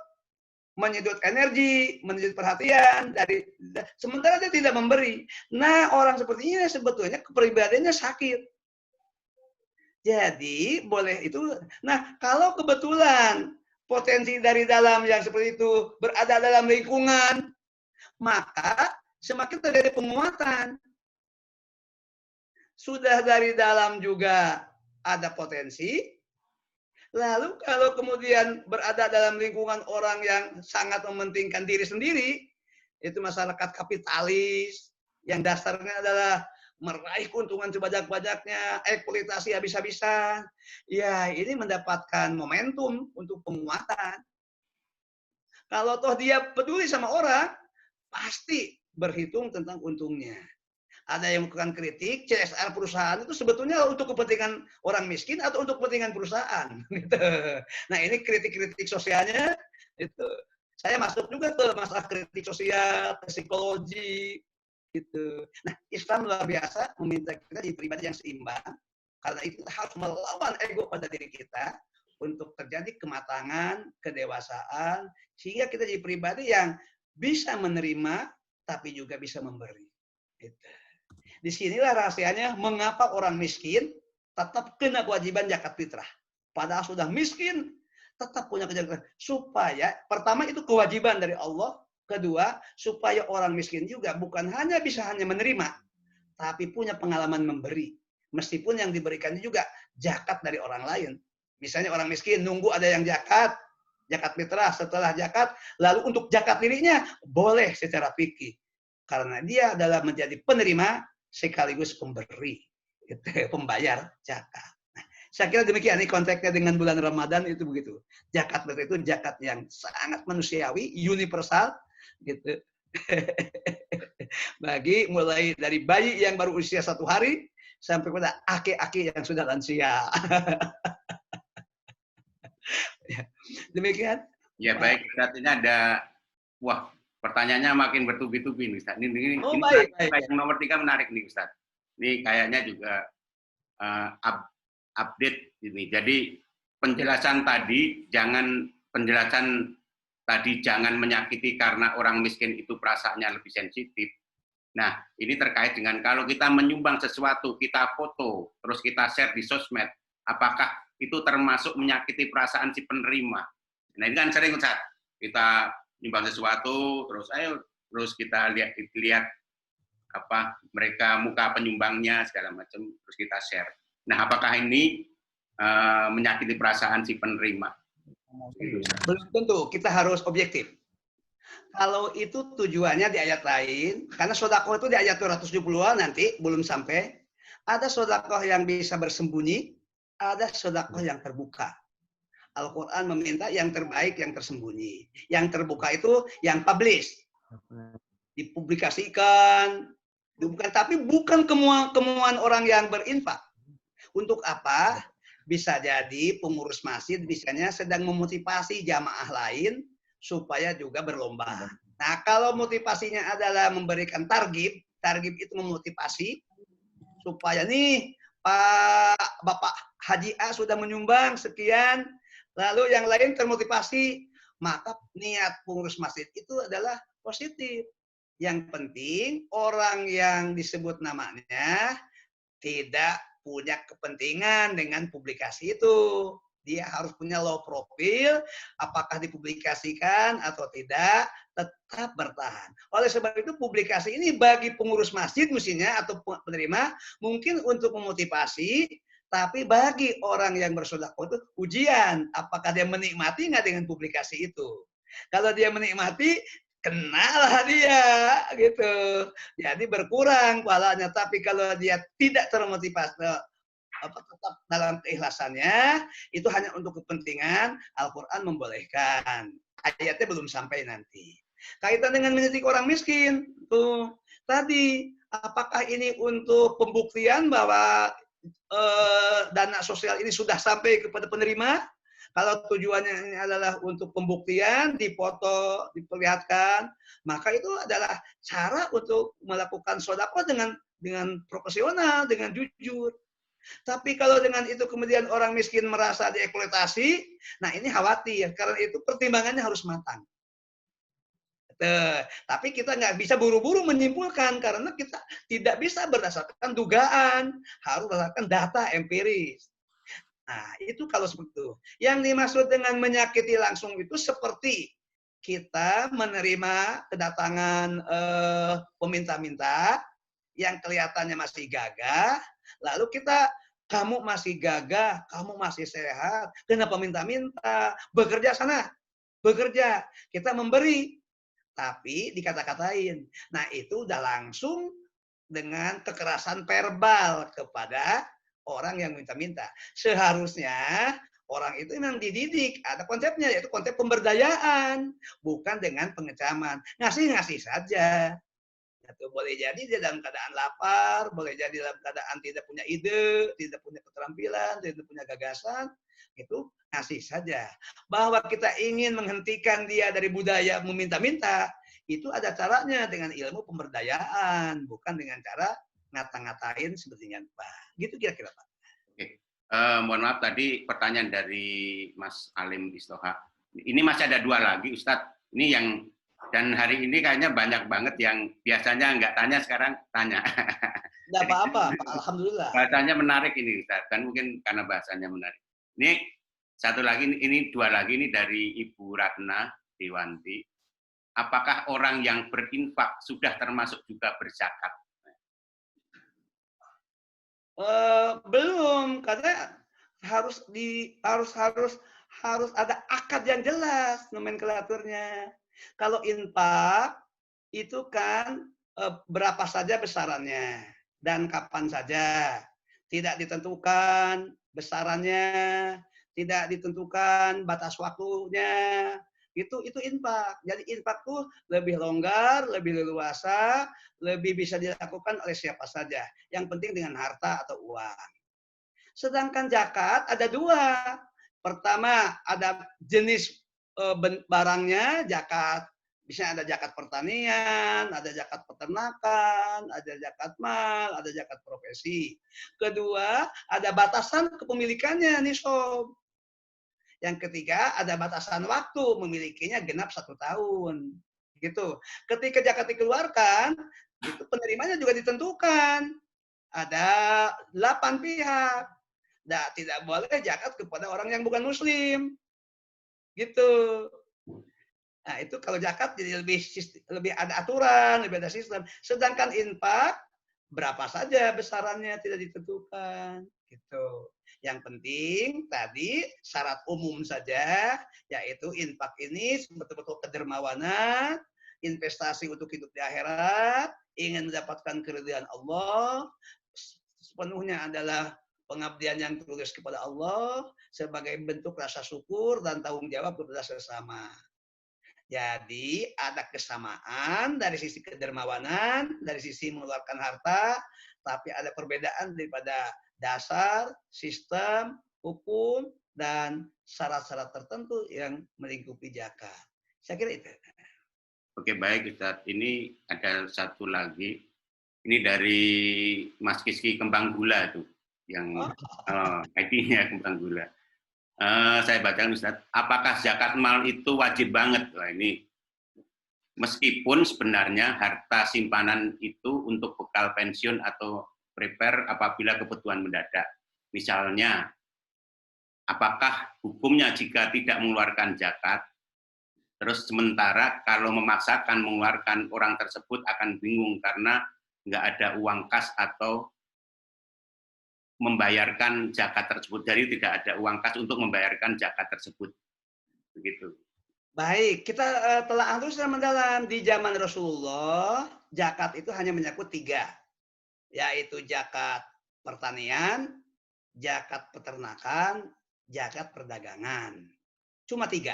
energi, menyedot perhatian dari sementara dia tidak memberi. Nah, orang seperti ini sebetulnya kepribadiannya sakit. Jadi, boleh itu. Nah, kalau kebetulan potensi dari dalam yang seperti itu berada dalam lingkungan, maka semakin terjadi penguatan. Sudah dari dalam juga ada potensi, lalu kalau kemudian berada dalam lingkungan orang yang sangat mementingkan diri sendiri, itu masyarakat kapitalis, yang dasarnya adalah meraih keuntungan sebajak-bajaknya, eksploitasi habis-habisan, ya ini mendapatkan momentum untuk penguatan. Kalau toh dia peduli sama orang, pasti berhitung tentang untungnya. Ada yang melakukan kritik, CSR perusahaan itu sebetulnya untuk kepentingan orang miskin atau untuk kepentingan perusahaan. Gitu. Nah ini kritik-kritik sosialnya, itu saya masuk juga ke masalah kritik sosial, psikologi, gitu. Nah Islam luar biasa meminta kita jadi pribadi yang seimbang, karena itu harus melawan ego pada diri kita untuk terjadi kematangan, kedewasaan, sehingga kita jadi pribadi yang bisa menerima, tapi juga bisa memberi. Gitu. Disinilah rahasianya mengapa orang miskin tetap kena kewajiban zakat fitrah. Padahal sudah miskin, tetap punya kewajiban. Supaya, pertama itu kewajiban dari Allah. Kedua, supaya orang miskin juga bukan hanya bisa hanya menerima, tapi punya pengalaman memberi. Meskipun yang diberikannya juga zakat dari orang lain. Misalnya orang miskin nunggu ada yang zakat fitrah, setelah zakat, lalu untuk zakat dirinya boleh secara fikih. Karena dia adalah menjadi penerima sekaligus pemberi, gitu, pembayar zakat. Nah, saya kira demikian, ini konteksnya dengan bulan Ramadan itu begitu. Zakat itu zakat yang sangat manusiawi, universal, gitu. Bagi mulai dari bayi yang baru usia 1 hari sampai pada aki-aki yang sudah lansia. Demikian. Ya baik, Ustaz, ini ada pertanyaannya makin bertubi-tubi nih, Ustaz. Ini Baik. Yang nomor 3 menarik nih, Ustaz. Ini kayaknya juga update ini. Jadi penjelasan tadi jangan menyakiti karena orang miskin itu perasaannya lebih sensitif. Nah, ini terkait dengan kalau kita menyumbang sesuatu, kita foto, terus kita share di sosmed, apakah itu termasuk menyakiti perasaan si penerima? Nah, ini kan sering, Ustaz. Kita nyumbang sesuatu, terus kita lihat apa mereka muka penyumbangnya segala macam, terus kita share. Nah, apakah ini menyakiti perasaan si penerima? Belum tentu, kita harus objektif. Kalau itu tujuannya di ayat lain, karena sedekah itu di ayat 270-an nanti belum sampai. Ada sedekah yang bisa bersembunyi, ada sedekah yang terbuka. Al-Quran meminta yang terbaik, yang tersembunyi. Yang terbuka itu yang publish. Dipublikasikan. Tapi bukan kemauan orang yang berinfak. Untuk apa? Bisa jadi pengurus masjid misalnya sedang memotivasi jamaah lain supaya juga berlomba. Nah, kalau motivasinya adalah memberikan targib itu memotivasi supaya nih Bapak Haji A sudah menyumbang sekian, lalu yang lain termotivasi, maka niat pengurus masjid itu adalah positif. Yang penting orang yang disebut namanya tidak punya kepentingan dengan publikasi itu. Dia harus punya low profil, apakah dipublikasikan atau tidak, tetap bertahan. Oleh sebab itu publikasi ini bagi pengurus masjid mestinya atau penerima mungkin untuk memotivasi, tapi bagi orang yang bersedekah itu ujian, apakah dia menikmati nggak dengan publikasi itu. Kalau dia menikmati, kenalah dia, gitu. Jadi berkurang pahalanya. Tapi kalau dia tidak termotivasi, tetap dalam keikhlasannya, itu hanya untuk kepentingan, Al-Quran membolehkan. ayatnya belum sampai nanti. Kaitan dengan mendidik orang miskin, tuh tadi apakah ini untuk pembuktian bahwa dana sosial ini sudah sampai kepada penerima? Kalau tujuannya ini adalah untuk pembuktian, dipoto, diperlihatkan, maka itu adalah cara untuk melakukan sedekah dengan profesional, dengan jujur. Tapi kalau dengan itu kemudian orang miskin merasa dieksploitasi, nah ini khawatir. Karena itu pertimbangannya harus matang. Tapi kita nggak bisa buru-buru menyimpulkan karena kita tidak bisa berdasarkan dugaan, harus berdasarkan data empiris. Nah, itu kalau seperti itu. Yang dimaksud dengan menyakiti langsung itu seperti kita menerima kedatangan peminta-minta yang kelihatannya masih gagah, lalu kamu masih gagah, kamu masih sehat, kenapa minta-minta? Bekerja sana, bekerja. Kita memberi, tapi dikata-katain. Nah, itu udah langsung dengan kekerasan verbal kepada orang yang minta-minta. Seharusnya orang itu memang dididik, ada konsepnya, yaitu konsep pemberdayaan, bukan dengan pengecaman. Ngasih-ngasih saja. Itu boleh jadi dia dalam keadaan lapar, boleh jadi dalam keadaan tidak punya ide, tidak punya keterampilan, tidak punya gagasan, itu ngasih saja. Bahwa kita ingin menghentikan dia dari budaya meminta-minta, itu ada caranya dengan ilmu pemberdayaan, bukan dengan cara ngata-ngatain sepertinya Pak. Gitu kira-kira Pak. Oke. Mohon maaf tadi pertanyaan dari Mas Alim Istoha. Ini masih ada 2 lagi Ustadz. Ini yang dan hari ini kayaknya banyak banget yang biasanya nggak tanya, sekarang tanya. Nggak apa-apa, Pak. Alhamdulillah. Bahasanya menarik ini, Ustaz. Dan mungkin karena bahasanya menarik. Ini satu lagi, ini 2 lagi ini dari Ibu Ratna Dewanti. Apakah orang yang berinfak sudah termasuk juga berzakat? Belum, karena harus ada akad yang jelas nomenklaturnya. Kalau infak itu kan berapa saja besarannya dan kapan saja. Tidak ditentukan besarannya, tidak ditentukan batas waktunya. Itu infak. Jadi infak tuh lebih longgar, lebih leluasa, lebih bisa dilakukan oleh siapa saja. Yang penting dengan harta atau uang. Sedangkan zakat ada 2. Pertama ada jenis barangnya, zakat. Bisa ada zakat pertanian, ada zakat peternakan, ada zakat mal, ada zakat profesi. Kedua, ada batasan kepemilikannya nisab. Yang ketiga, ada batasan waktu, memilikinya genap 1 tahun. Gitu. Ketika zakat dikeluarkan, itu penerimanya juga ditentukan. Ada 8 pihak. Nah, tidak boleh zakat kepada orang yang bukan muslim. Gitu. Nah, itu kalau zakat jadi lebih ada aturan, lebih ada sistem. Sedangkan infak berapa saja besarannya tidak ditentukan. Gitu. Yang penting tadi syarat umum saja, yaitu infak ini betul-betul kedermawanan, investasi untuk hidup di akhirat, ingin mendapatkan keridhaan Allah, sepenuhnya adalah pengabdian yang tulus kepada Allah sebagai bentuk rasa syukur dan tanggung jawab kepada sesama. Jadi ada kesamaan dari sisi kedermawanan, dari sisi mengeluarkan harta, tapi ada perbedaan daripada dasar, sistem, hukum, dan syarat-syarat tertentu yang melingkupi zakat. Saya kira itu. Oke, baik Ustaz. Ini ada satu lagi. Ini dari Mas Kiski Kembang Gula tuh, yang ID-nya Kembang Gula. Saya bacakan Ustaz. Apakah zakat mal itu wajib banget? Wah, ini meskipun sebenarnya harta simpanan itu untuk bekal pensiun atau prepare apabila kebutuhan mendadak. Misalnya, apakah hukumnya jika tidak mengeluarkan zakat, terus sementara kalau memaksakan mengeluarkan orang tersebut akan bingung karena nggak ada uang kas atau membayarkan zakat tersebut. Jadi tidak ada uang kas untuk membayarkan zakat tersebut. Begitu. Baik, kita telah terus mendalam. Di zaman Rasulullah, zakat itu hanya menyangkut 3, yaitu zakat pertanian, zakat peternakan, zakat perdagangan. Cuma 3.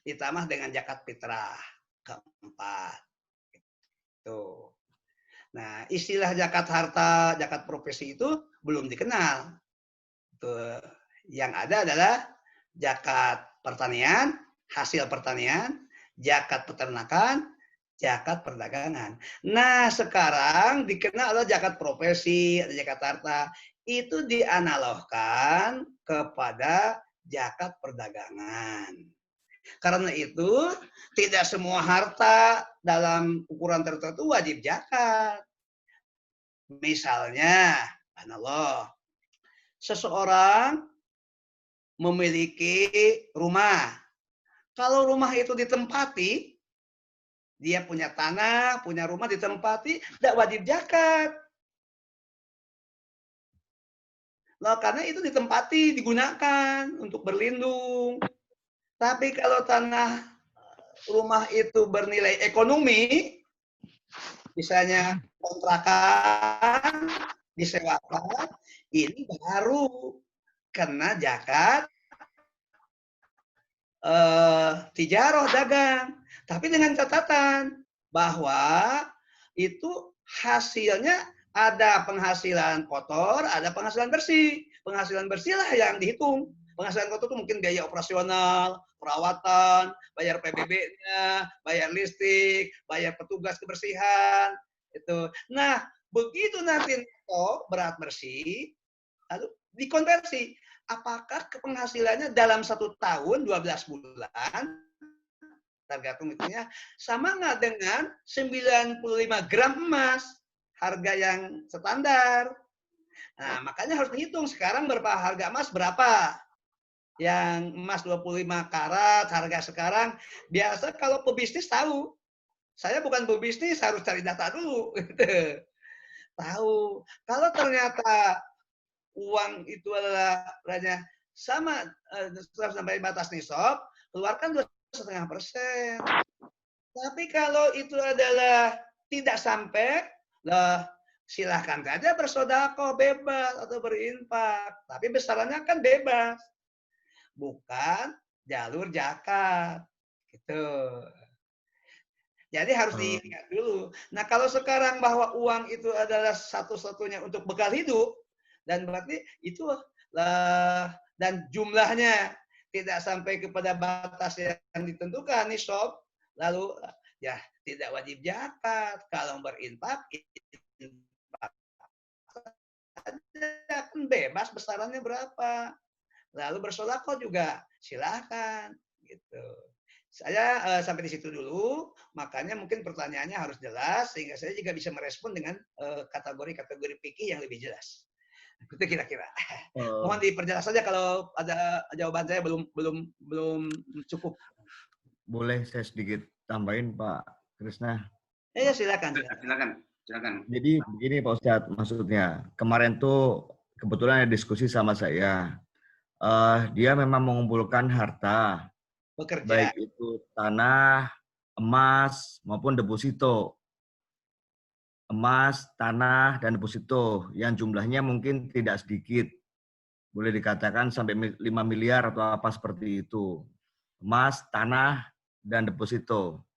ditambah dengan zakat fitrah keempat. Tuh. Nah, istilah zakat harta, zakat profesi itu belum dikenal. Tuh. Yang ada adalah zakat pertanian, hasil pertanian, zakat peternakan, zakat perdagangan. Nah, sekarang dikenal adalah zakat profesi, ada zakat harta. Itu dianalogkan kepada zakat perdagangan. Karena itu, tidak semua harta dalam ukuran tertentu wajib zakat. Misalnya, Allah, seseorang memiliki rumah. Kalau rumah itu ditempati, dia punya tanah, punya rumah ditempati, tidak wajib zakat. Nah, karena itu ditempati, digunakan untuk berlindung. Tapi kalau tanah rumah itu bernilai ekonomi, misalnya kontrakan, disewakan, ini baru kena zakat tijaroh, dagang. Tapi dengan catatan bahwa itu hasilnya ada penghasilan kotor, ada penghasilan bersih. Penghasilan bersih lah yang dihitung. Penghasilan kotor itu mungkin biaya operasional, perawatan, bayar PBB-nya, bayar listrik, bayar petugas kebersihan. Itu. Nah, begitu nanti berat bersih, lalu dikonversi. Apakah penghasilannya dalam 1 tahun 12 bulan, tergantung itunya, sama nggak dengan 95 gram emas, harga yang standar. Nah, makanya harus dihitung sekarang berapa harga emas berapa. Yang emas 25 karat, harga sekarang, biasa kalau pebisnis tahu. Saya bukan pebisnis, harus cari data dulu. Tahu. Kalau ternyata uang itu adalah sama sampai batas nisab, keluarkan 2,5%. Tapi kalau itu adalah tidak sampai, lah silahkan saja bersedekah bebas atau berinfak. Tapi besarannya kan bebas, bukan jalur zakat, gitu. Jadi harus diingat dulu. Nah, kalau sekarang bahwa uang itu adalah satu-satunya untuk bekal hidup, dan berarti itu dan jumlahnya tidak sampai kepada batas yang ditentukan nisab, lalu ya tidak wajib zakat. Kalau berinfak, kan bebas besarannya berapa. Lalu bersedekah juga silakan, gitu. Saya sampai di situ dulu, makanya mungkin pertanyaannya harus jelas sehingga saya juga bisa merespon dengan kategori-kategori fikih yang lebih jelas. Itu kira-kira. Mohon diperjelas saja kalau ada jawaban saya belum cukup. Boleh saya sedikit tambahin, Pak Krisna? Ya, silakan. Jadi begini Pak Ustadz, maksudnya kemarin tuh kebetulan ada diskusi sama saya. Dia memang mengumpulkan harta, bekerja, baik itu tanah, emas maupun deposito. Emas, tanah, dan deposito yang jumlahnya mungkin tidak sedikit. Boleh dikatakan sampai 5 miliar atau apa seperti itu. Emas, tanah, dan deposito.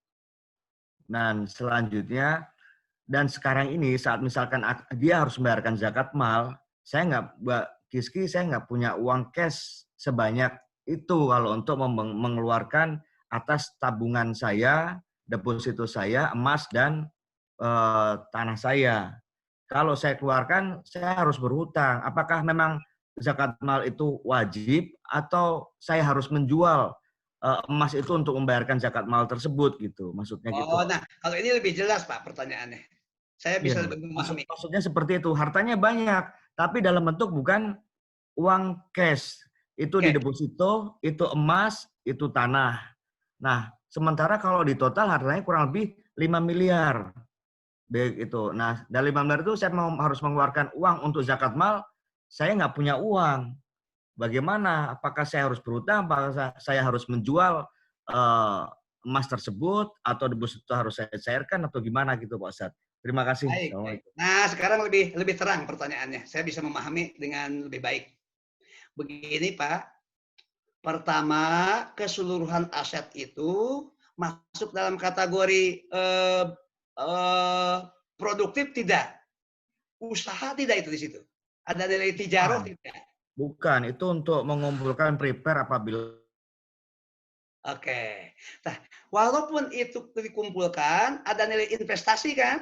Dan selanjutnya, dan sekarang ini saat misalkan dia harus membayarkan zakat mal, saya nggak punya uang cash sebanyak itu kalau untuk mengeluarkan atas tabungan saya, deposito saya, emas, dan tanah saya. Kalau saya keluarkan, saya harus berhutang. Apakah memang zakat mal itu wajib atau saya harus menjual emas itu untuk membayarkan zakat mal tersebut gitu? Maksudnya gitu. Nah kalau ini lebih jelas Pak pertanyaannya. Saya bisa lebih memahami. Maksudnya seperti itu. Hartanya banyak, tapi dalam bentuk bukan uang cash. Itu di deposito, itu emas, itu tanah. Nah, sementara kalau di total hartanya kurang lebih 5 miliar. Baik itu. Nah, dari 5 miliar itu saya harus mengeluarkan uang untuk zakat mal, saya nggak punya uang. Bagaimana? Apakah saya harus berhutang? Apakah saya harus menjual emas tersebut atau deposito harus saya cairkan atau gimana gitu Pak Ustadz? Terima kasih. Baik. Nah, sekarang lebih terang pertanyaannya. Saya bisa memahami dengan lebih baik. Begini Pak, Pertama, keseluruhan aset itu masuk dalam kategori produktif tidak, usaha tidak itu di situ. Ada nilai tijaroh tidak. Bukan, itu untuk mengumpulkan prepare apabila Oke. Nah, walaupun itu dikumpulkan, ada nilai investasi kan?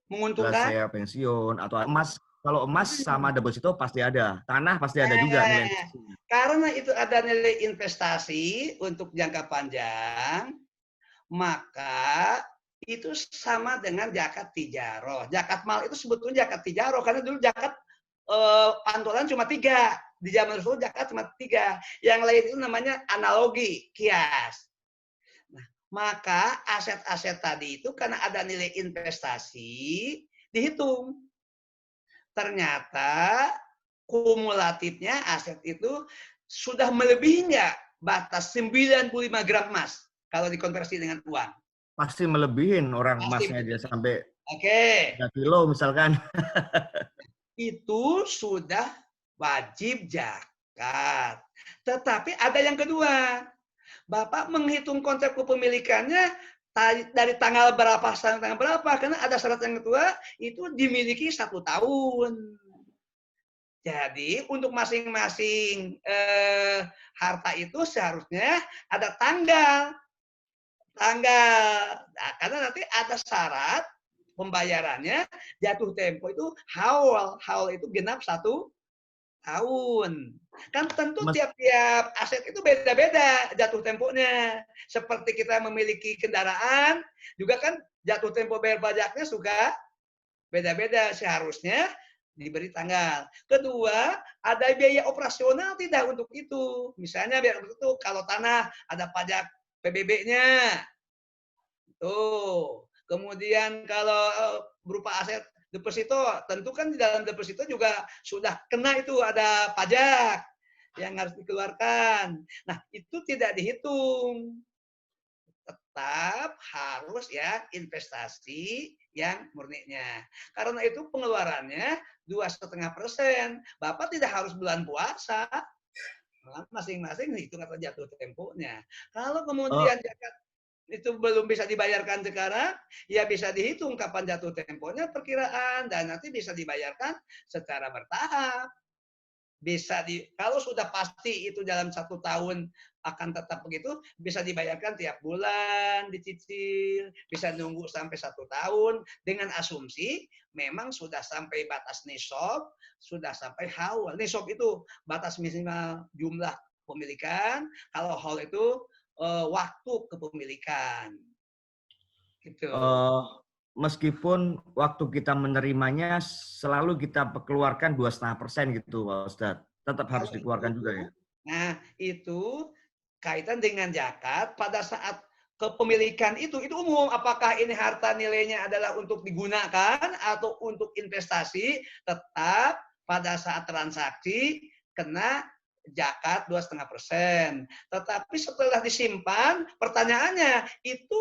Menguntungkan? saya pensiun atau emas. Kalau emas sama deposito pasti ada. Tanah pasti ada juga nilai investasinya. Karena itu ada nilai investasi untuk jangka panjang, maka itu sama dengan zakat tijaroh. Zakat mal itu sebetulnya zakat tijaroh, karena dulu zakat pantulan cuma 3. Di zaman Rasul zakat cuma 3. Yang lain itu namanya analogi, kias. Nah, maka aset-aset tadi itu karena ada nilai investasi, dihitung. Ternyata kumulatifnya aset itu sudah melebihi nggak batas 95 gram emas kalau dikonversi dengan uang. Pasti melebihin orang Pasti. emasnya dia sampai Oke. 3 kilo misalkan. Itu sudah wajib zakat. Tetapi ada yang kedua. Bapak menghitung konsep kepemilikannya dari tanggal berapa sampai tanggal berapa, karena ada syarat yang kedua itu dimiliki 1 tahun. Jadi untuk masing-masing harta itu seharusnya ada tanggal. Nah, karena nanti ada syarat pembayarannya jatuh tempo itu haul. Haul itu genap 1 tahun. Kan tentu tiap-tiap aset itu beda-beda jatuh temponya. Seperti kita memiliki kendaraan, juga kan jatuh tempo bayar pajaknya juga beda-beda. Seharusnya diberi tanggal. Kedua, ada biaya operasional tidak untuk itu. Misalnya biar itu kalau tanah ada pajak PBB-nya. Tuh. Kemudian kalau berupa aset deposito, tentu kan di dalam deposito juga sudah kena itu ada pajak yang harus dikeluarkan. Nah, itu tidak dihitung. Tetap harus ya investasi yang murninya. Karena itu pengeluarannya 2,5%. Bapak tidak harus bulan puasa. Masing-masing hitung atau jatuh temponya. Kalau kemudian itu belum bisa dibayarkan sekarang, ya bisa dihitung kapan jatuh temponya perkiraan, dan nanti bisa dibayarkan secara bertahap. Kalau sudah pasti itu dalam 1 tahun akan tetap begitu, bisa dibayarkan tiap bulan, dicicil, bisa nunggu sampai 1 tahun, dengan asumsi memang sudah sampai batas nisab, sudah sampai haul. Nisab itu batas minimal jumlah pemilikan, kalau haul itu waktu kepemilikan. Gitu. Meskipun waktu kita menerimanya selalu kita keluarkan 2,5% gitu, Pak Ustadz. Tetap harus dikeluarkan juga ya. Nah, itu kaitan dengan zakat pada saat kepemilikan itu umum. Apakah ini harta nilainya adalah untuk digunakan atau untuk investasi, tetap pada saat transaksi kena zakat 2,5%. Tetapi setelah disimpan, pertanyaannya itu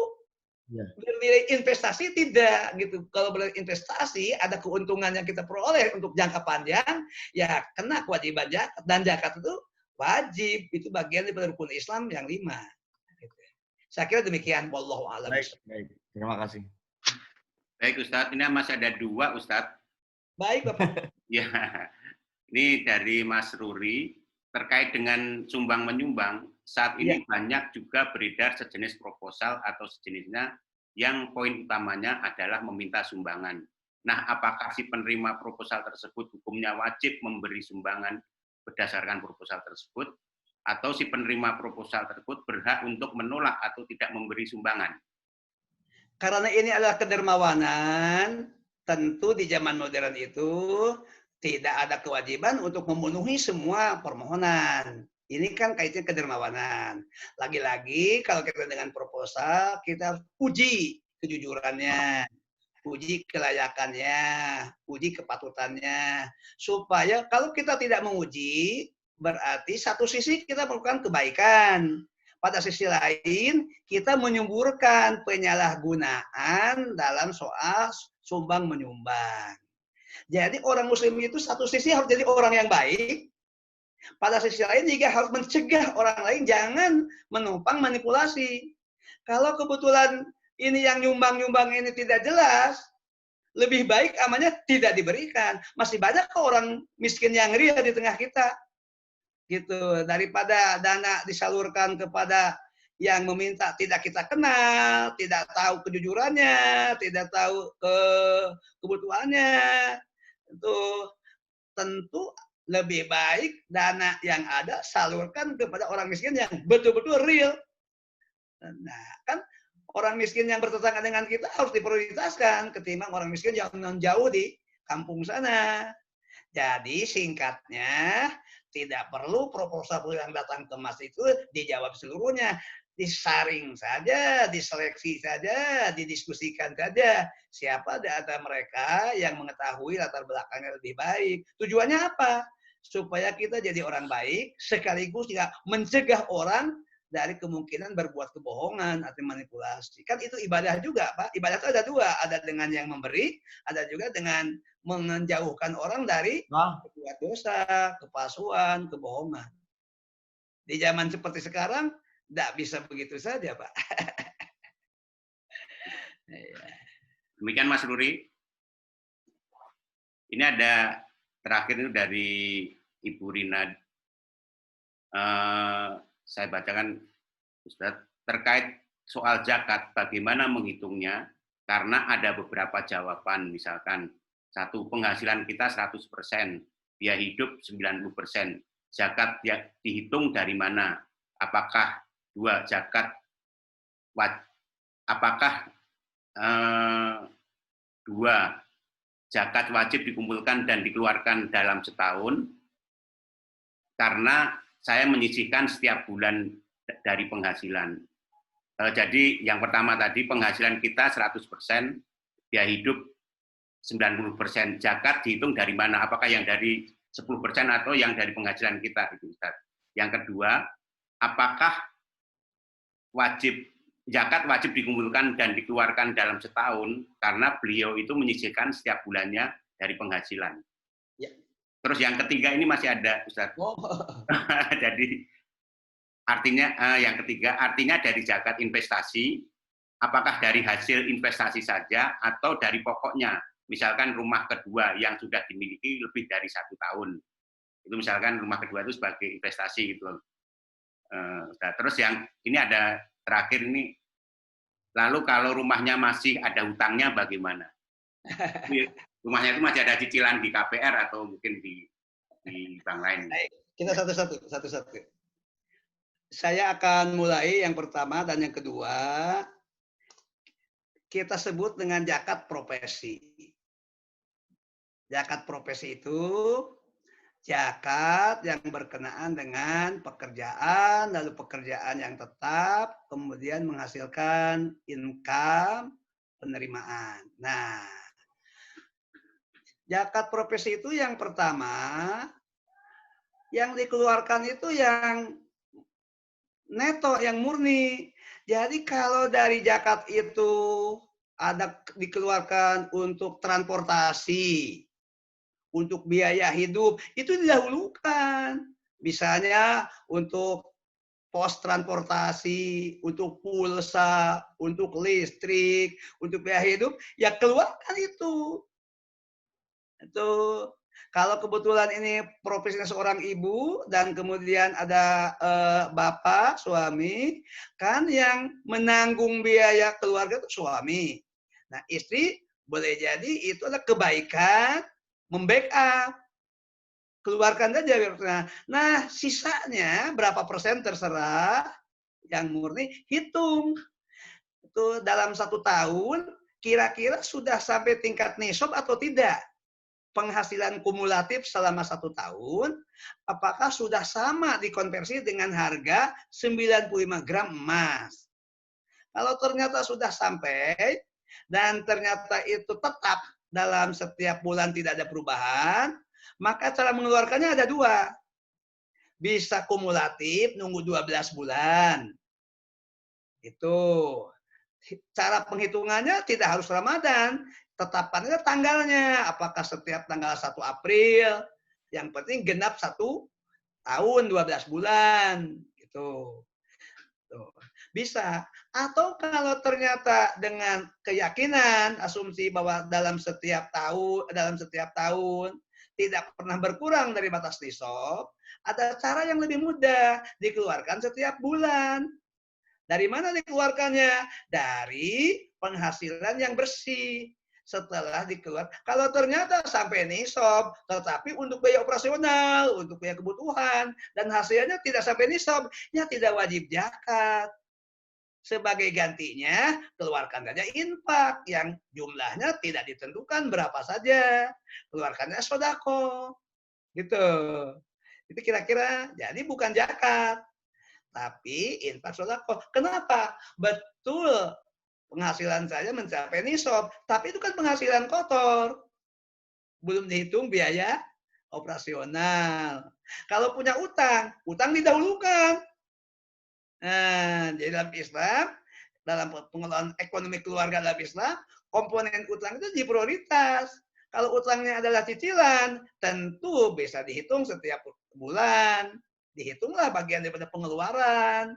bernilai investasi tidak gitu. Kalau berinvestasi ada keuntungan yang kita peroleh untuk jangka panjang, ya kena kewajiban zakat, dan zakat itu wajib, itu bagian dari rukun Islam yang 5. Gitu. Saya kira demikian. Wallahu a'lam. Baik. Terima kasih. Baik Ustadz, ini masih ada 2 Ustadz. Baik Bapak. Ya, ini dari Mas Ruri terkait dengan sumbang menyumbang. Saat ini banyak juga beredar sejenis proposal atau sejenisnya yang poin utamanya adalah meminta sumbangan. Nah, apakah si penerima proposal tersebut hukumnya wajib memberi sumbangan berdasarkan proposal tersebut, atau si penerima proposal tersebut berhak untuk menolak atau tidak memberi sumbangan? Karena ini adalah kedermawanan, tentu di zaman modern itu tidak ada kewajiban untuk memenuhi semua permohonan. Ini kan kaitannya kedermawanan. Lagi-lagi kalau kita dengan proposal, kita uji kejujurannya, uji kelayakannya, uji kepatutannya. Supaya kalau kita tidak menguji, berarti satu sisi kita melakukan kebaikan. Pada sisi lain, kita menyuburkan penyalahgunaan dalam soal sumbang-menyumbang. Jadi orang muslim itu satu sisi harus jadi orang yang baik, Pada sisi lain juga harus mencegah orang lain jangan menumpang manipulasi. Kalau kebetulan ini yang nyumbang-nyumbang ini tidak jelas, lebih baik amannya tidak diberikan. Masih banyak kok orang miskin yang ria di tengah kita. Gitu, daripada dana disalurkan kepada yang meminta tidak kita kenal, tidak tahu kejujurannya, tidak tahu kebutuhannya. Itu tentu lebih baik dana yang ada salurkan kepada orang miskin yang betul-betul real. Nah, kan orang miskin yang bertetangga dengan kita harus diprioritaskan ketimbang orang miskin yang jauh di kampung sana. Jadi singkatnya, tidak perlu proposal yang datang ke Mas itu dijawab seluruhnya. Disaring saja, diseleksi saja, didiskusikan saja. Siapa di antara mereka yang mengetahui latar belakangnya lebih baik. Tujuannya apa? Supaya kita jadi orang baik, sekaligus juga mencegah orang dari kemungkinan berbuat kebohongan atau manipulasi. Kan itu ibadah juga, Pak. Ibadah itu ada dua. Ada dengan yang memberi, ada juga dengan menjauhkan orang dari berbuat dosa, kepalsuan, kebohongan. Di zaman seperti sekarang, tidak bisa begitu saja, Pak. Demikian Mas Ruri. Ini ada terakhir itu dari Ibu Rina. Saya bacakan, Ustadz, terkait soal zakat, bagaimana menghitungnya? Karena ada beberapa jawaban, misalkan, 1, penghasilan kita 100%, biaya hidup 90%, zakat dihitung dari mana? Apakah 2, apakah 2, zakat wajib dikumpulkan dan dikeluarkan dalam setahun? Karena saya menyisihkan setiap bulan dari penghasilan. Jadi yang pertama tadi penghasilan kita 100%, biaya hidup 90%. Zakat dihitung dari mana? Apakah yang dari 10% atau yang dari penghasilan kita? Yang kedua, apakah zakat wajib dikumpulkan dan dikeluarkan dalam setahun? Karena beliau itu menyisihkan setiap bulannya dari penghasilan. Terus yang ketiga ini masih ada, Ustaz. Jadi artinya yang ketiga, artinya dari zakat investasi, apakah dari hasil investasi saja atau dari pokoknya? Misalkan rumah kedua yang sudah dimiliki lebih dari 1 tahun. Itu misalkan rumah kedua itu sebagai investasi gitu. Nah, terus yang ini ada terakhir ini, lalu kalau rumahnya masih ada hutangnya bagaimana? Rumahnya itu masih ada cicilan di KPR atau mungkin di bank lain. Kita satu-satu. Saya akan mulai yang pertama dan yang kedua. Kita sebut dengan zakat profesi. Zakat profesi itu zakat yang berkenaan dengan pekerjaan, lalu pekerjaan yang tetap, kemudian menghasilkan income, penerimaan. Nah, zakat profesi itu yang pertama, yang dikeluarkan itu yang neto, yang murni. Jadi kalau dari zakat itu ada dikeluarkan untuk transportasi, untuk biaya hidup, itu didahulukan. Misalnya untuk pos transportasi, untuk pulsa, untuk listrik, untuk biaya hidup, ya keluarkan itu. Itu kalau kebetulan ini profesinya seorang ibu dan kemudian ada bapak, suami, kan yang menanggung biaya keluarga itu suami. Nah, istri boleh jadi itu adalah kebaikan membackup. Keluarkan saja. Nah, sisanya berapa persen terserah, yang murni hitung. Itu dalam 1 tahun kira-kira sudah sampai tingkat nisab atau tidak? Penghasilan kumulatif selama 1 tahun, apakah sudah sama dikonversi dengan harga 95 gram emas? Kalau ternyata sudah sampai, dan ternyata itu tetap dalam setiap bulan tidak ada perubahan, maka cara mengeluarkannya ada 2. Bisa kumulatif, nunggu 12 bulan. Itu. Cara penghitungannya tidak harus Ramadan. Tetapkannya tanggalnya, apakah setiap tanggal 1 April, yang penting genap 1 tahun 12 bulan gitu. Tuh. Bisa. Atau kalau ternyata dengan keyakinan, asumsi bahwa dalam setiap tahun tidak pernah berkurang dari batas nisab, ada cara yang lebih mudah, dikeluarkan setiap bulan. Dari mana dikeluarkannya? Dari penghasilan yang bersih. Setelah dikeluarkan, kalau ternyata sampai nisab, tetapi untuk biaya operasional, untuk biaya kebutuhan, dan hasilnya tidak sampai nisab, ya tidak wajib zakat. Sebagai gantinya, keluarkan saja infak yang jumlahnya tidak ditentukan berapa saja. Keluarkannya sodako. Gitu. Itu kira-kira, jadi bukan zakat. Tapi infak sodako. Kenapa? Betul penghasilan saya mencapai nisab. Tapi itu kan penghasilan kotor. Belum dihitung biaya operasional. Kalau punya utang, utang didahulukan. Nah, jadi dalam Islam, dalam pengelolaan ekonomi keluarga dalam Islam, komponen utang itu diprioritas. Kalau utangnya adalah cicilan, tentu bisa dihitung setiap bulan. Dihitunglah bagian daripada pengeluaran.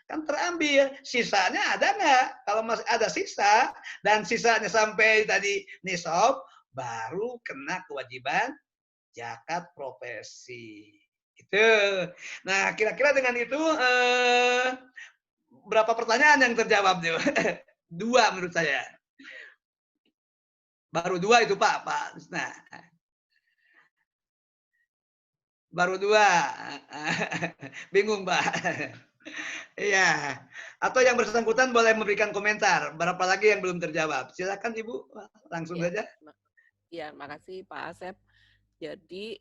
Kan terambil, sisanya ada nggak? Kalau masih ada sisa, dan sisanya sampai tadi nisab, baru kena kewajiban zakat profesi. Gitu. Nah, kira-kira dengan itu berapa pertanyaan yang terjawab nih? 2 menurut saya. Baru 2 itu Pak. Nah, baru 2. Bingung Pak. Iya. Atau yang bersangkutan boleh memberikan komentar. Berapa lagi yang belum terjawab? Silakan Ibu, langsung saja. Ya, makasih Pak Asep. Jadi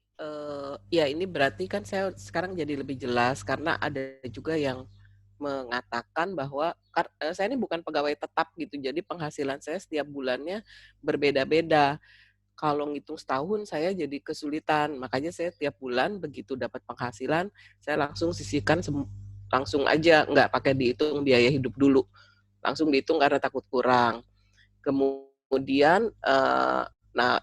ya ini berarti kan saya sekarang jadi lebih jelas karena ada juga yang mengatakan bahwa saya ini bukan pegawai tetap gitu, jadi penghasilan saya setiap bulannya berbeda-beda. Kalau ngitung setahun saya jadi kesulitan, makanya saya tiap bulan begitu dapat penghasilan, saya langsung sisihkan langsung aja, nggak pakai dihitung biaya hidup dulu, langsung dihitung karena takut kurang. Kemudian, nah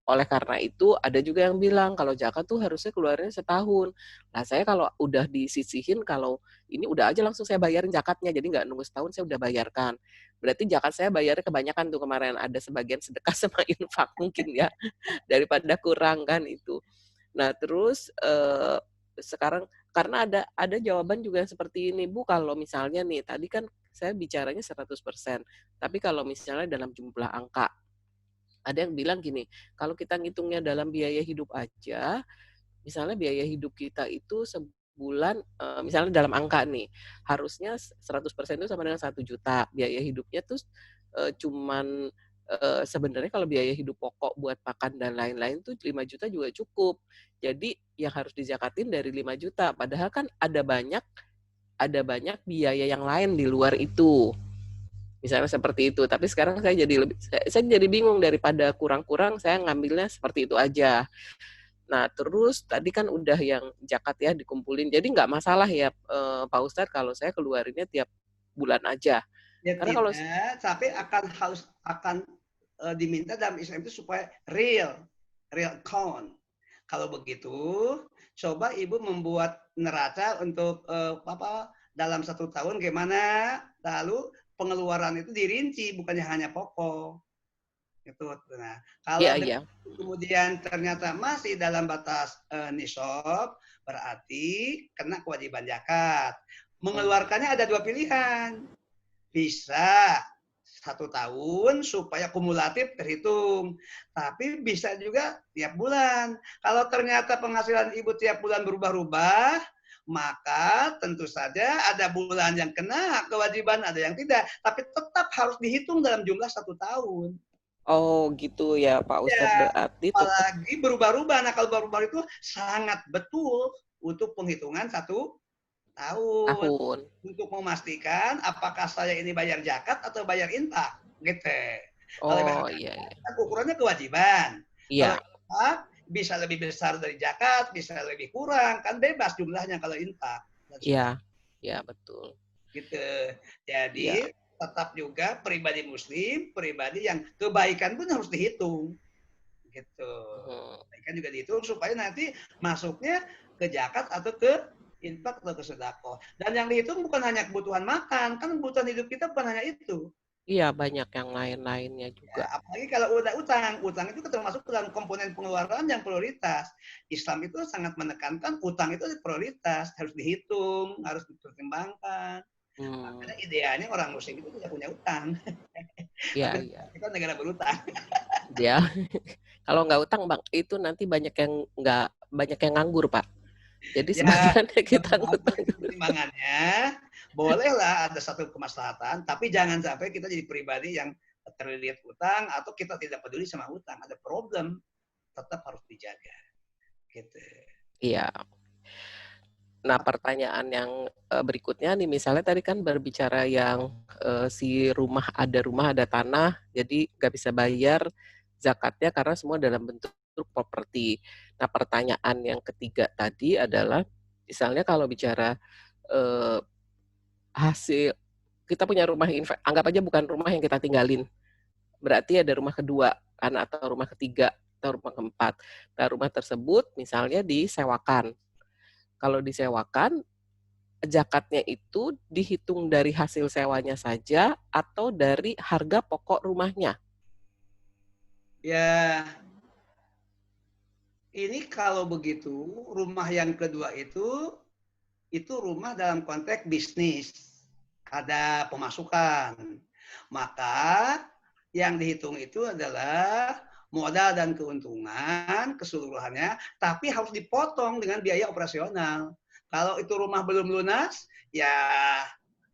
oleh karena itu ada juga yang bilang kalau zakat tuh harusnya keluarnya setahun. Nah saya kalau udah disisihin, kalau ini udah aja langsung saya bayarin zakatnya, jadi nggak nunggu setahun saya udah bayarkan. Berarti zakat saya bayarnya kebanyakan tuh kemarin, ada sebagian sedekah sama infak mungkin ya, daripada kurang kan itu. Nah terus sekarang karena ada jawaban juga yang seperti ini, Bu, kalau misalnya nih tadi kan saya bicaranya 100%, tapi kalau misalnya dalam jumlah angka, ada yang bilang gini, kalau kita ngitungnya dalam biaya hidup aja, misalnya biaya hidup kita itu sebulan, misalnya dalam angka nih, harusnya 100% itu sama dengan 1 juta. Biaya hidupnya tuh cuman sebenarnya kalau biaya hidup pokok buat makan dan lain-lain tuh 5 juta juga cukup. Jadi yang harus dizakatin dari 5 juta. Padahal kan ada banyak biaya yang lain di luar itu. Misalnya seperti itu, tapi sekarang saya jadi bingung, daripada kurang-kurang saya ngambilnya seperti itu aja. Nah terus tadi kan udah yang zakat ya dikumpulin, jadi nggak masalah ya Pak Ustadz kalau saya keluarinnya tiap bulan aja. Ya Karena tidak, kalau tapi akan diminta dalam Islam itu supaya real count. Kalau begitu, coba Ibu membuat neraca untuk dalam 1 tahun gimana, lalu pengeluaran itu dirinci, bukannya hanya pokok. Gitu. Nah, kalau kemudian ternyata masih dalam batas nisab, berarti kena kewajiban zakat. Mengeluarkannya ada 2 pilihan. Bisa 1 tahun supaya kumulatif terhitung. Tapi bisa juga tiap bulan. Kalau ternyata penghasilan Ibu tiap bulan berubah-ubah, maka tentu saja ada bulan yang kena kewajiban, ada yang tidak. Tapi tetap harus dihitung dalam jumlah 1 tahun. Oh gitu ya Pak Ustadz, ya, berarti apalagi berubah-ubah. Nah kalau berubah itu sangat betul untuk penghitungan 1 tahun. Untuk memastikan apakah saya ini bayar zakat atau bayar infak. Gitu. Oh iya. Ukurannya kewajiban. Iya. Kalau infak bisa lebih besar dari zakat, bisa lebih kurang, kan bebas jumlahnya kalau infak. Iya, ya betul. Gitu. Jadi tetap juga pribadi Muslim, pribadi yang kebaikan pun harus dihitung. Gitu. Kebaikan juga dihitung supaya nanti masuknya ke zakat atau ke infak atau ke sedekah. Dan yang dihitung bukan hanya kebutuhan makan, kan kebutuhan hidup kita bukan hanya itu. Iya, banyak yang lain-lainnya Ya, juga. apalagi kalau udah utang itu termasuk dalam komponen pengeluaran yang prioritas. Islam itu sangat menekankan utang itu prioritas, harus dihitung, harus dipertimbangkan. Makanya idealnya orang muslim itu tidak punya utang. Iya, Tapi iya. kita negara berutang. Ya, kalau nggak utang, Bang, itu nanti banyak yang nganggur, Pak. Jadi Ya, sebagiannya kita ngutang. pertimbangannya bolehlah ada satu kemaslahatan, tapi jangan sampai kita jadi pribadi yang terlilit utang atau kita tidak peduli sama utang. Ada problem, tetap harus dijaga. Gitu. Iya. Nah, pertanyaan yang berikutnya nih, misalnya tadi kan berbicara yang si rumah ada tanah, jadi nggak bisa bayar zakatnya karena semua dalam bentuk properti. Nah, pertanyaan yang ketiga tadi adalah, misalnya kalau bicara hasil, kita punya rumah, anggap aja bukan rumah yang kita tinggalin, berarti ada rumah kedua, kan, atau rumah ketiga, atau rumah keempat. Nah, rumah tersebut misalnya disewakan. Kalau disewakan, zakatnya itu dihitung dari hasil sewanya saja atau dari harga pokok rumahnya? Ya, ini kalau begitu, rumah yang kedua itu rumah dalam konteks bisnis. Ada pemasukan. Maka yang dihitung itu adalah modal dan keuntungan keseluruhannya, tapi harus dipotong dengan biaya operasional. Kalau itu rumah belum lunas, ya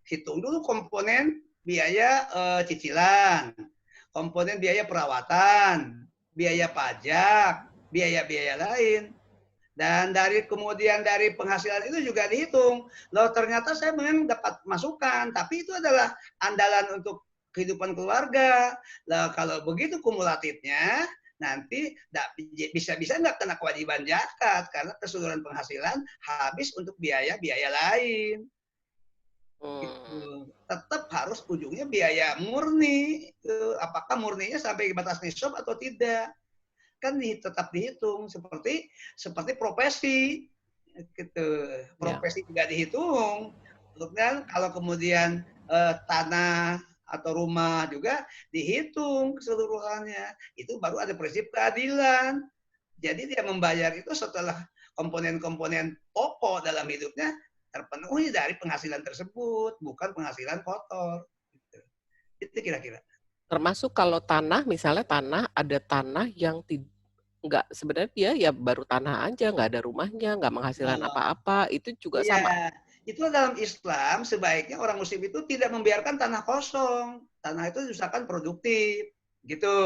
hitung dulu komponen biaya cicilan, komponen biaya perawatan, biaya pajak, biaya-biaya lain. Dan kemudian dari penghasilan itu juga dihitung. Loh ternyata saya memang dapat masukan, tapi itu adalah andalan untuk kehidupan keluarga. Lah kalau begitu kumulatifnya, nanti bisa-bisa nggak kena kewajiban zakat karena keseluruhan penghasilan habis untuk biaya-biaya lain. Gitu. Tetap harus ujungnya biaya murni. Apakah murninya sampai batas nisab atau tidak? Kan tetap dihitung seperti profesi gitu. Profesi juga dihitung. Kemudian kalau kemudian tanah atau rumah juga dihitung keseluruhannya. Itu baru ada prinsip keadilan. Jadi dia membayar itu setelah komponen-komponen pokok dalam hidupnya terpenuhi dari penghasilan tersebut, bukan penghasilan kotor. Gitu. Itu kira-kira. Termasuk kalau tanah, misalnya ada tanah yang nggak, sebenarnya dia ya baru tanah aja, nggak ada rumahnya, nggak menghasilkan apa-apa, itu juga sama. Iya, itu dalam Islam sebaiknya orang muslim itu tidak membiarkan tanah kosong. Tanah itu diusahakan produktif, gitu.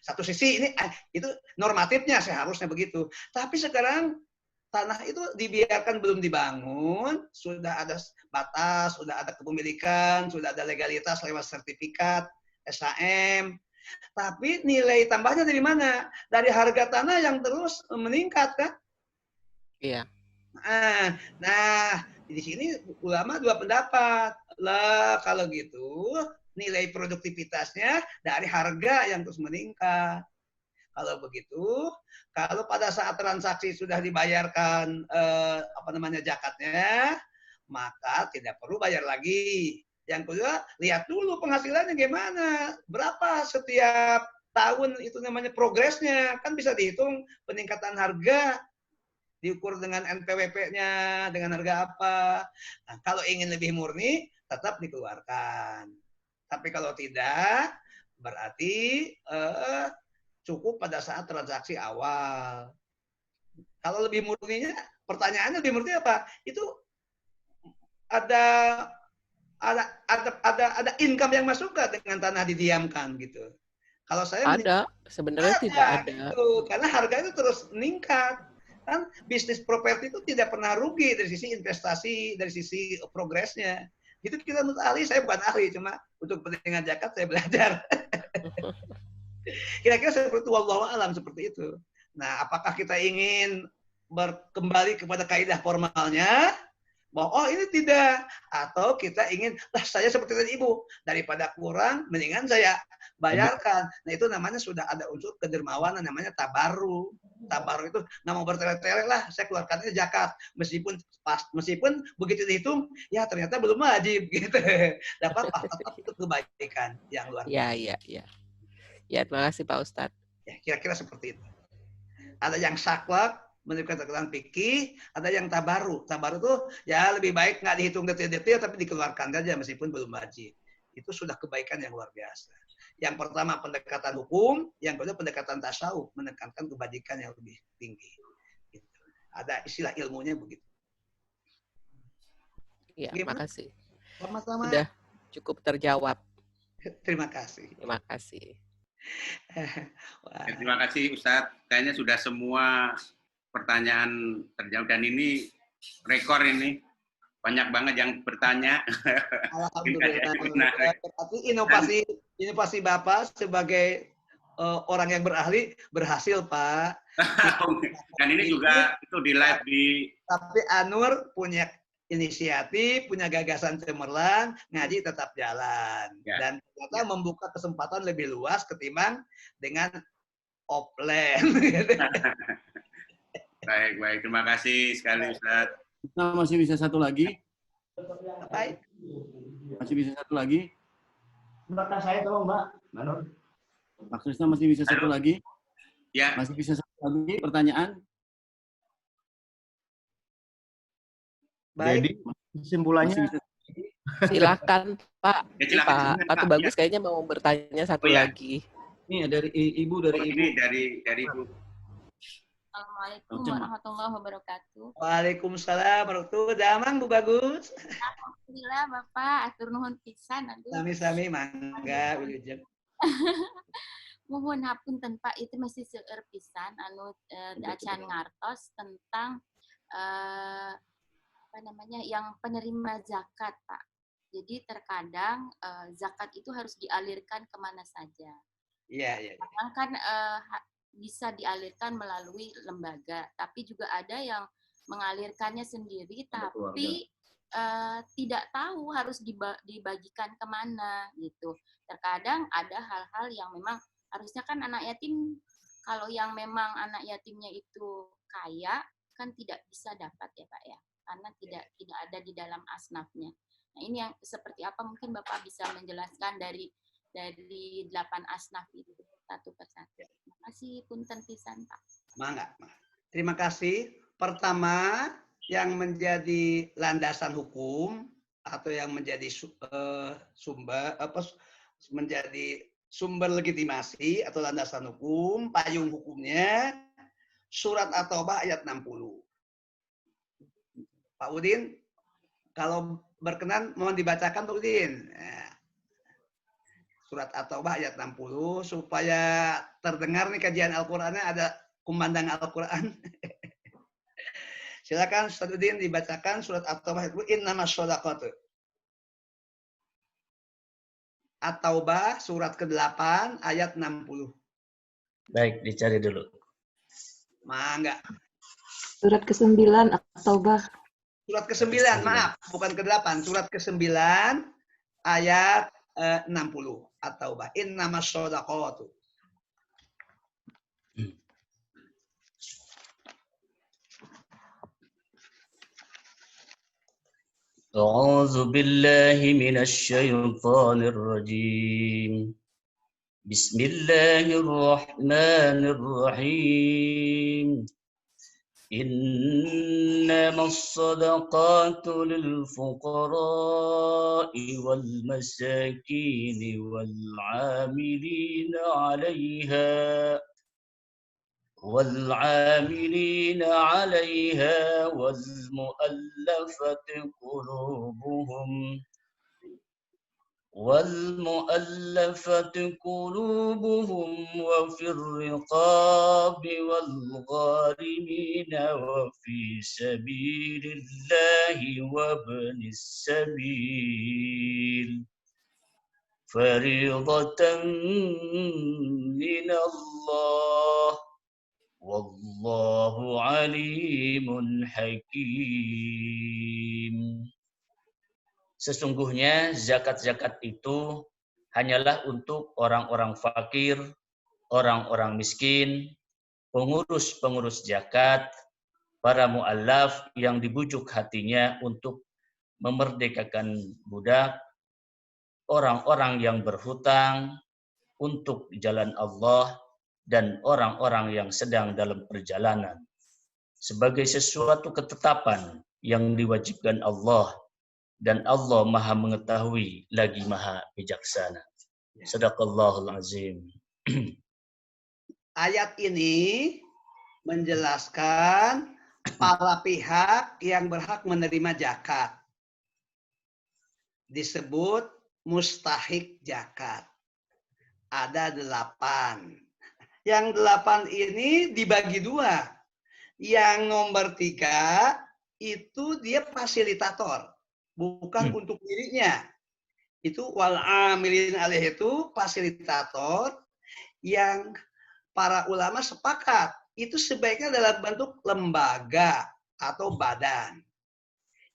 Satu sisi ini itu normatifnya seharusnya begitu. Tapi sekarang tanah itu dibiarkan belum dibangun, sudah ada batas, sudah ada kepemilikan, sudah ada legalitas lewat sertifikat, SHM. Tapi nilai tambahnya dari mana? Dari harga tanah yang terus meningkat kan? Iya. Nah, di sini ulama dua pendapat. Lah kalau gitu nilai produktivitasnya dari harga yang terus meningkat. Kalau begitu, kalau pada saat transaksi sudah dibayarkan zakatnya, maka tidak perlu bayar lagi. Yang kedua, lihat dulu penghasilannya gimana, berapa setiap tahun itu namanya progresnya, kan bisa dihitung peningkatan harga, diukur dengan NPWP-nya, dengan harga apa. Nah, kalau ingin lebih murni, tetap dikeluarkan. Tapi kalau tidak, berarti cukup pada saat transaksi awal. Kalau lebih murninya, pertanyaannya lebih murni apa? Itu ada income yang masuk nggak dengan tanah didiamkan gitu? Kalau saya ada, sebenarnya tidak ada. Gitu. Karena harga itu terus meningkat. Kan bisnis properti itu tidak pernah rugi dari sisi investasi, dari sisi progresnya. Itu kita menurut ahli, saya bukan ahli, cuma untuk kepentingan zakat saya belajar. Kira-kira seperti itu, wallahu a'lam seperti itu. Nah, apakah kita ingin kembali kepada kaidah formalnya bahwa oh ini tidak, atau kita ingin lah saya seperti tadi ibu, daripada kurang mendingan saya bayarkan. Nah itu namanya sudah ada unsur kedermawanan, namanya tabaru. Tabaru itu nggak mau bertele-tele lah, saya keluarkannya zakat meskipun begitu dihitung ya ternyata belum wajib gitu. Dapat tetap itu kebaikan yang luar biasa. Ya, terima kasih Pak Ustadz. Ya, kira-kira seperti itu. Ada yang saklek menurut catatan fikih, ada yang tabaru. Tabaru itu ya lebih baik nggak dihitung detil-detil tapi dikeluarkan saja meskipun belum wajib. Itu sudah kebaikan yang luar biasa. Yang pertama pendekatan hukum, yang kedua pendekatan tasawuf, menekankan kebajikan yang lebih tinggi. Gitu. Ada istilah ilmunya begitu. Ya, makasih. Sama-sama. Sudah cukup terjawab. Terima kasih. Terima kasih. Terima kasih Ustadz. Kayaknya sudah semua pertanyaan terjawab dan ini rekor ini. Banyak banget yang bertanya. Alhamdulillah. Tapi inovasi Bapak sebagai orang yang berhasil Pak. Dan ini juga itu di live di. Tapi Anur punya inisiatif, punya gagasan cemerlang, ngaji tetap jalan. Ya. Dan ternyata membuka kesempatan lebih luas ketimbang dengan offline. Baik. Terima kasih sekali Ustaz. Kita masih bisa satu lagi. Baik. Masih bisa satu lagi. Mbak, saya tolong Mbak. Pak Krisna masih bisa satu lagi. Ya. Masih bisa satu lagi pertanyaan. Baik. Jadi kesimpulannya silakan Pak. Ya, silakan, Pak Bagus kayaknya mau bertanya satu lagi. Ini dari Ibu dari Ibu. Ini dari Ibu. Assalamualaikum warahmatullahi wabarakatuh. Waalaikumsalam warahmatullahi wabarakatuh. Damang Bu Bagus. Alhamdulillah Bapak, atur nuhun pisan. Sami-sami mangga wilujeng. Mohon hapunten Pak, itu masih seueur pisan anu acan ngartos tentang yang penerima zakat, Pak. Jadi terkadang zakat itu harus dialirkan kemana saja. Iya. Kan bisa dialirkan melalui lembaga, tapi juga ada yang mengalirkannya sendiri, tapi tidak tahu harus dibagikan kemana gitu. Terkadang ada hal-hal yang memang harusnya kan anak yatim, kalau yang memang anak yatimnya itu kaya kan tidak bisa dapat ya Pak ya, karena tidak ada di dalam asnafnya. Nah ini yang seperti apa mungkin Bapak bisa menjelaskan dari 8 asnaf itu satu persatu. Terima kasih punten pisan Pak. Mangga. Terima kasih. Pertama yang menjadi landasan hukum atau yang menjadi sumber legitimasi atau landasan hukum, payung hukumnya surat At-Taubah ayat 60. Pak Udin, kalau berkenan mohon dibacakan Pak Udin. Surat At-Taubah ayat 60 supaya terdengar nih kajian Al-Qur'annya ada kumandang Al-Qur'an. Silakan Ustaz Udin dibacakan surat At-Taubah itu innamas shadaqatu. At-Taubah surat ke-8 ayat 60. Baik, dicari dulu. Mangga. Surat ke-9 At-Taubah. Surat ke-9, maaf, bukan ke-8. Surat ke-9 ayat 60 At-Taubah. Innamas shadaqatu. أعوذ بالله من الشيطان الرجيم بسم الله الرحمن الرحيم إنما الصدقات للفقراء والمساكين والعاملين عليها والمؤلفة قلوبهم وفي الرقاب والغارمين وفي سبيل الله وابن السبيل فريضة من الله Wallahu alimun hakim. Sesungguhnya zakat-zakat itu hanyalah untuk orang-orang fakir, orang-orang miskin, pengurus-pengurus zakat, para mu'allaf yang dibujuk hatinya untuk memerdekakan budak, orang-orang yang berhutang untuk jalan Allah, dan orang-orang yang sedang dalam perjalanan. Sebagai sesuatu ketetapan yang diwajibkan Allah, dan Allah Maha mengetahui lagi Maha bijaksana. Sadaqallahul azim. Ayat ini menjelaskan para pihak yang berhak menerima zakat. Disebut mustahik zakat. Ada 8. Yang 8 ini dibagi 2. Yang nomor 3 itu dia fasilitator, bukan untuk dirinya. Itu wal amilin alaih itu fasilitator yang para ulama sepakat itu sebaiknya dalam bentuk lembaga atau badan.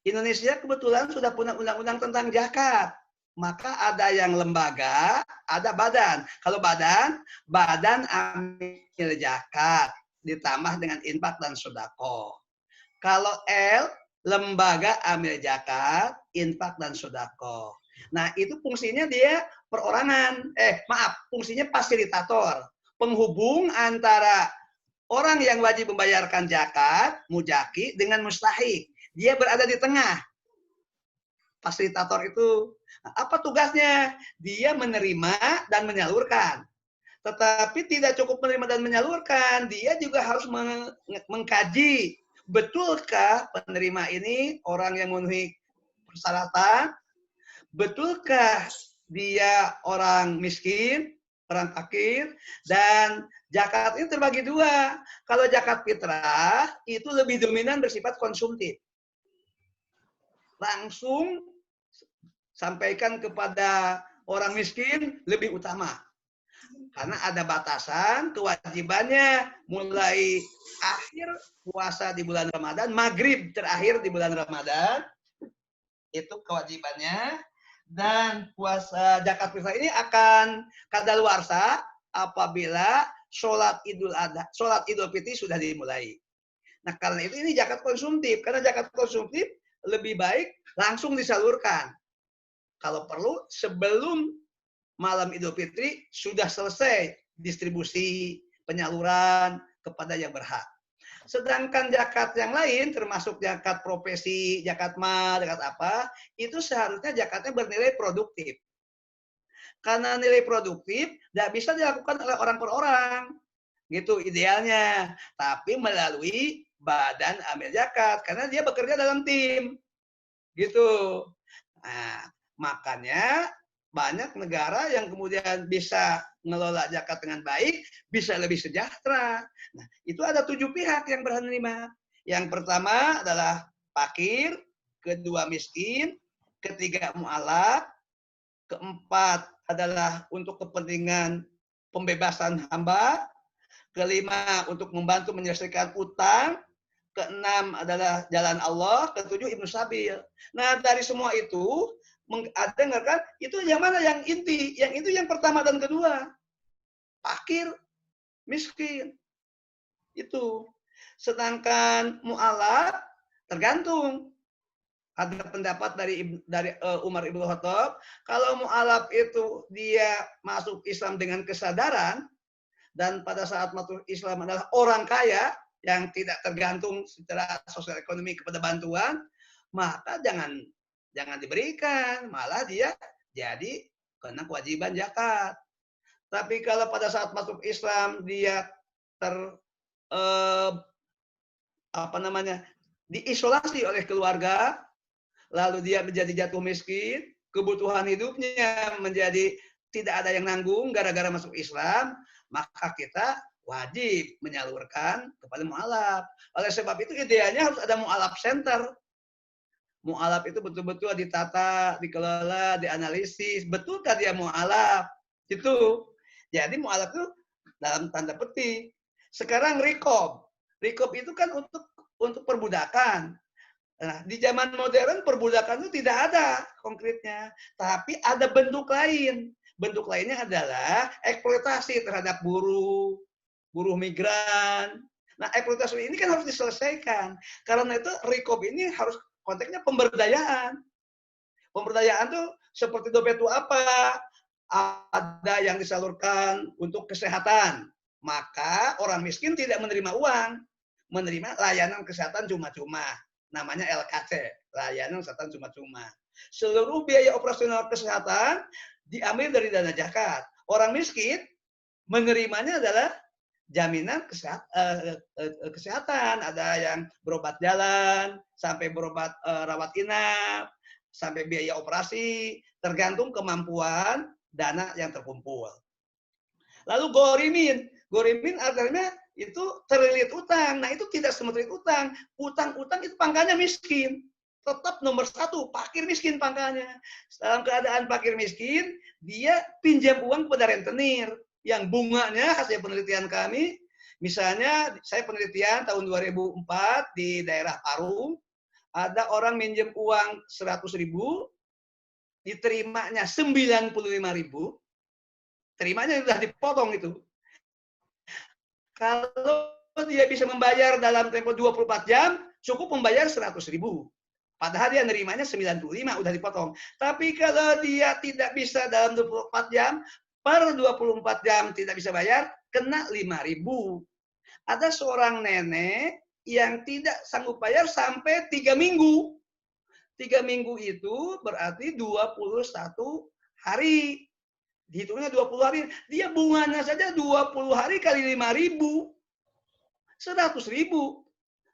Indonesia kebetulan sudah punya undang-undang tentang zakat. Maka ada yang lembaga, ada badan. Kalau badan amil zakat ditambah dengan infak dan sedekah. Kalau lembaga amil zakat, infak dan sedekah. Nah, itu fungsinya dia perorangan. Fungsinya fasilitator, penghubung antara orang yang wajib membayarkan zakat, mujaki, dengan mustahik. Dia berada di tengah. Fasilitator itu. Apa tugasnya? Dia menerima dan menyalurkan. Tetapi tidak cukup menerima dan menyalurkan, dia juga harus mengkaji, betulkah penerima ini orang yang memenuhi persyaratan? Betulkah dia orang miskin, orang fakir? Dan zakat ini terbagi 2. Kalau zakat fitrah itu lebih dominan bersifat konsumtif. Langsung sampaikan kepada orang miskin lebih utama. Karena ada batasan kewajibannya mulai akhir puasa di bulan Ramadan, maghrib terakhir di bulan Ramadan, itu kewajibannya. Dan puasa zakat fitrah ini akan kadaluarsa apabila sholat Idul Fitri sudah dimulai. Nah, karena itu ini zakat konsumtif. Karena zakat konsumtif lebih baik langsung disalurkan. Kalau perlu sebelum malam Idul Fitri sudah selesai distribusi penyaluran kepada yang berhak. Sedangkan zakat yang lain termasuk zakat profesi, zakat mal, zakat apa, itu seharusnya zakatnya bernilai produktif. Karena nilai produktif tidak bisa dilakukan oleh orang per orang. Gitu idealnya. Tapi melalui badan amil zakat karena dia bekerja dalam tim. Gitu. Nah, makanya banyak negara yang kemudian bisa mengelola zakat dengan baik, bisa lebih sejahtera. Nah, itu ada 7 pihak yang berhak menerima. Yang pertama adalah fakir, kedua miskin, ketiga mu'alaf, keempat adalah untuk kepentingan pembebasan hamba, kelima untuk membantu menyelesaikan utang, keenam adalah jalan Allah, ketujuh ibnu sabil. Nah, dari semua itu dengarkan itu yang mana yang inti? Yang itu yang pertama dan kedua. Fakir, miskin. Itu. Sedangkan mu'alaf tergantung. Ada pendapat dari Umar Ibn Khattab, kalau mu'alaf itu dia masuk Islam dengan kesadaran dan pada saat masuk Islam adalah orang kaya yang tidak tergantung secara sosial ekonomi kepada bantuan, maka jangan diberikan, malah dia jadi kena kewajiban zakat. Tapi kalau pada saat masuk Islam dia diisolasi oleh keluarga, lalu dia menjadi jatuh miskin, kebutuhan hidupnya menjadi tidak ada yang nanggung gara-gara masuk Islam, maka kita wajib menyalurkan kepada mu'alaf. Oleh sebab itu idealnya harus ada mu'alaf center. Mu'alaf itu betul-betul ditata, dikelola, dianalisis. Betulkah dia mu'alaf? Itu. Jadi mu'alaf itu dalam tanda petik Sekarang rikob. Rikob itu kan untuk perbudakan. Nah, di zaman modern perbudakan itu tidak ada konkretnya, tapi ada bentuk lain. Bentuk lainnya adalah eksploitasi terhadap buruh migran. Nah, eksploitasi ini kan harus diselesaikan. Karena itu rikob ini harus konteksnya pemberdayaan. Pemberdayaan tuh seperti dompet itu apa? Ada yang disalurkan untuk kesehatan. Maka orang miskin tidak menerima uang, menerima layanan kesehatan cuma-cuma. Namanya LKC, layanan kesehatan cuma-cuma. Seluruh biaya operasional kesehatan diambil dari dana zakat. Orang miskin menerimanya adalah jaminan kesehatan. Ada yang berobat jalan, sampai berobat rawat inap, sampai biaya operasi, tergantung kemampuan dana yang terkumpul. Lalu gorimin artinya itu terlilit utang. Nah, itu tidak semua terlilit utang. Utang itu pangkalnya miskin. Tetap nomor 1, fakir miskin pangkalnya. Dalam keadaan fakir miskin, dia pinjam uang kepada rentenir. Yang bunganya hasil penelitian kami, misalnya saya penelitian tahun 2004 di daerah Parung, ada orang minjem uang 100.000, diterimanya 95.000, terimanya sudah dipotong itu. Kalau dia bisa membayar dalam tempo 24 jam, cukup membayar 100.000. Padahal dia nerimanya 95, udah dipotong. Tapi kalau dia tidak bisa dalam 24 jam, per 24 jam tidak bisa bayar, kena 5.000. Ada seorang nenek yang tidak sanggup bayar sampai 3 minggu. 3 minggu itu berarti 21 hari. Dihitungnya 20 hari. Dia bunganya saja 20 hari kali 5.000. 100.000.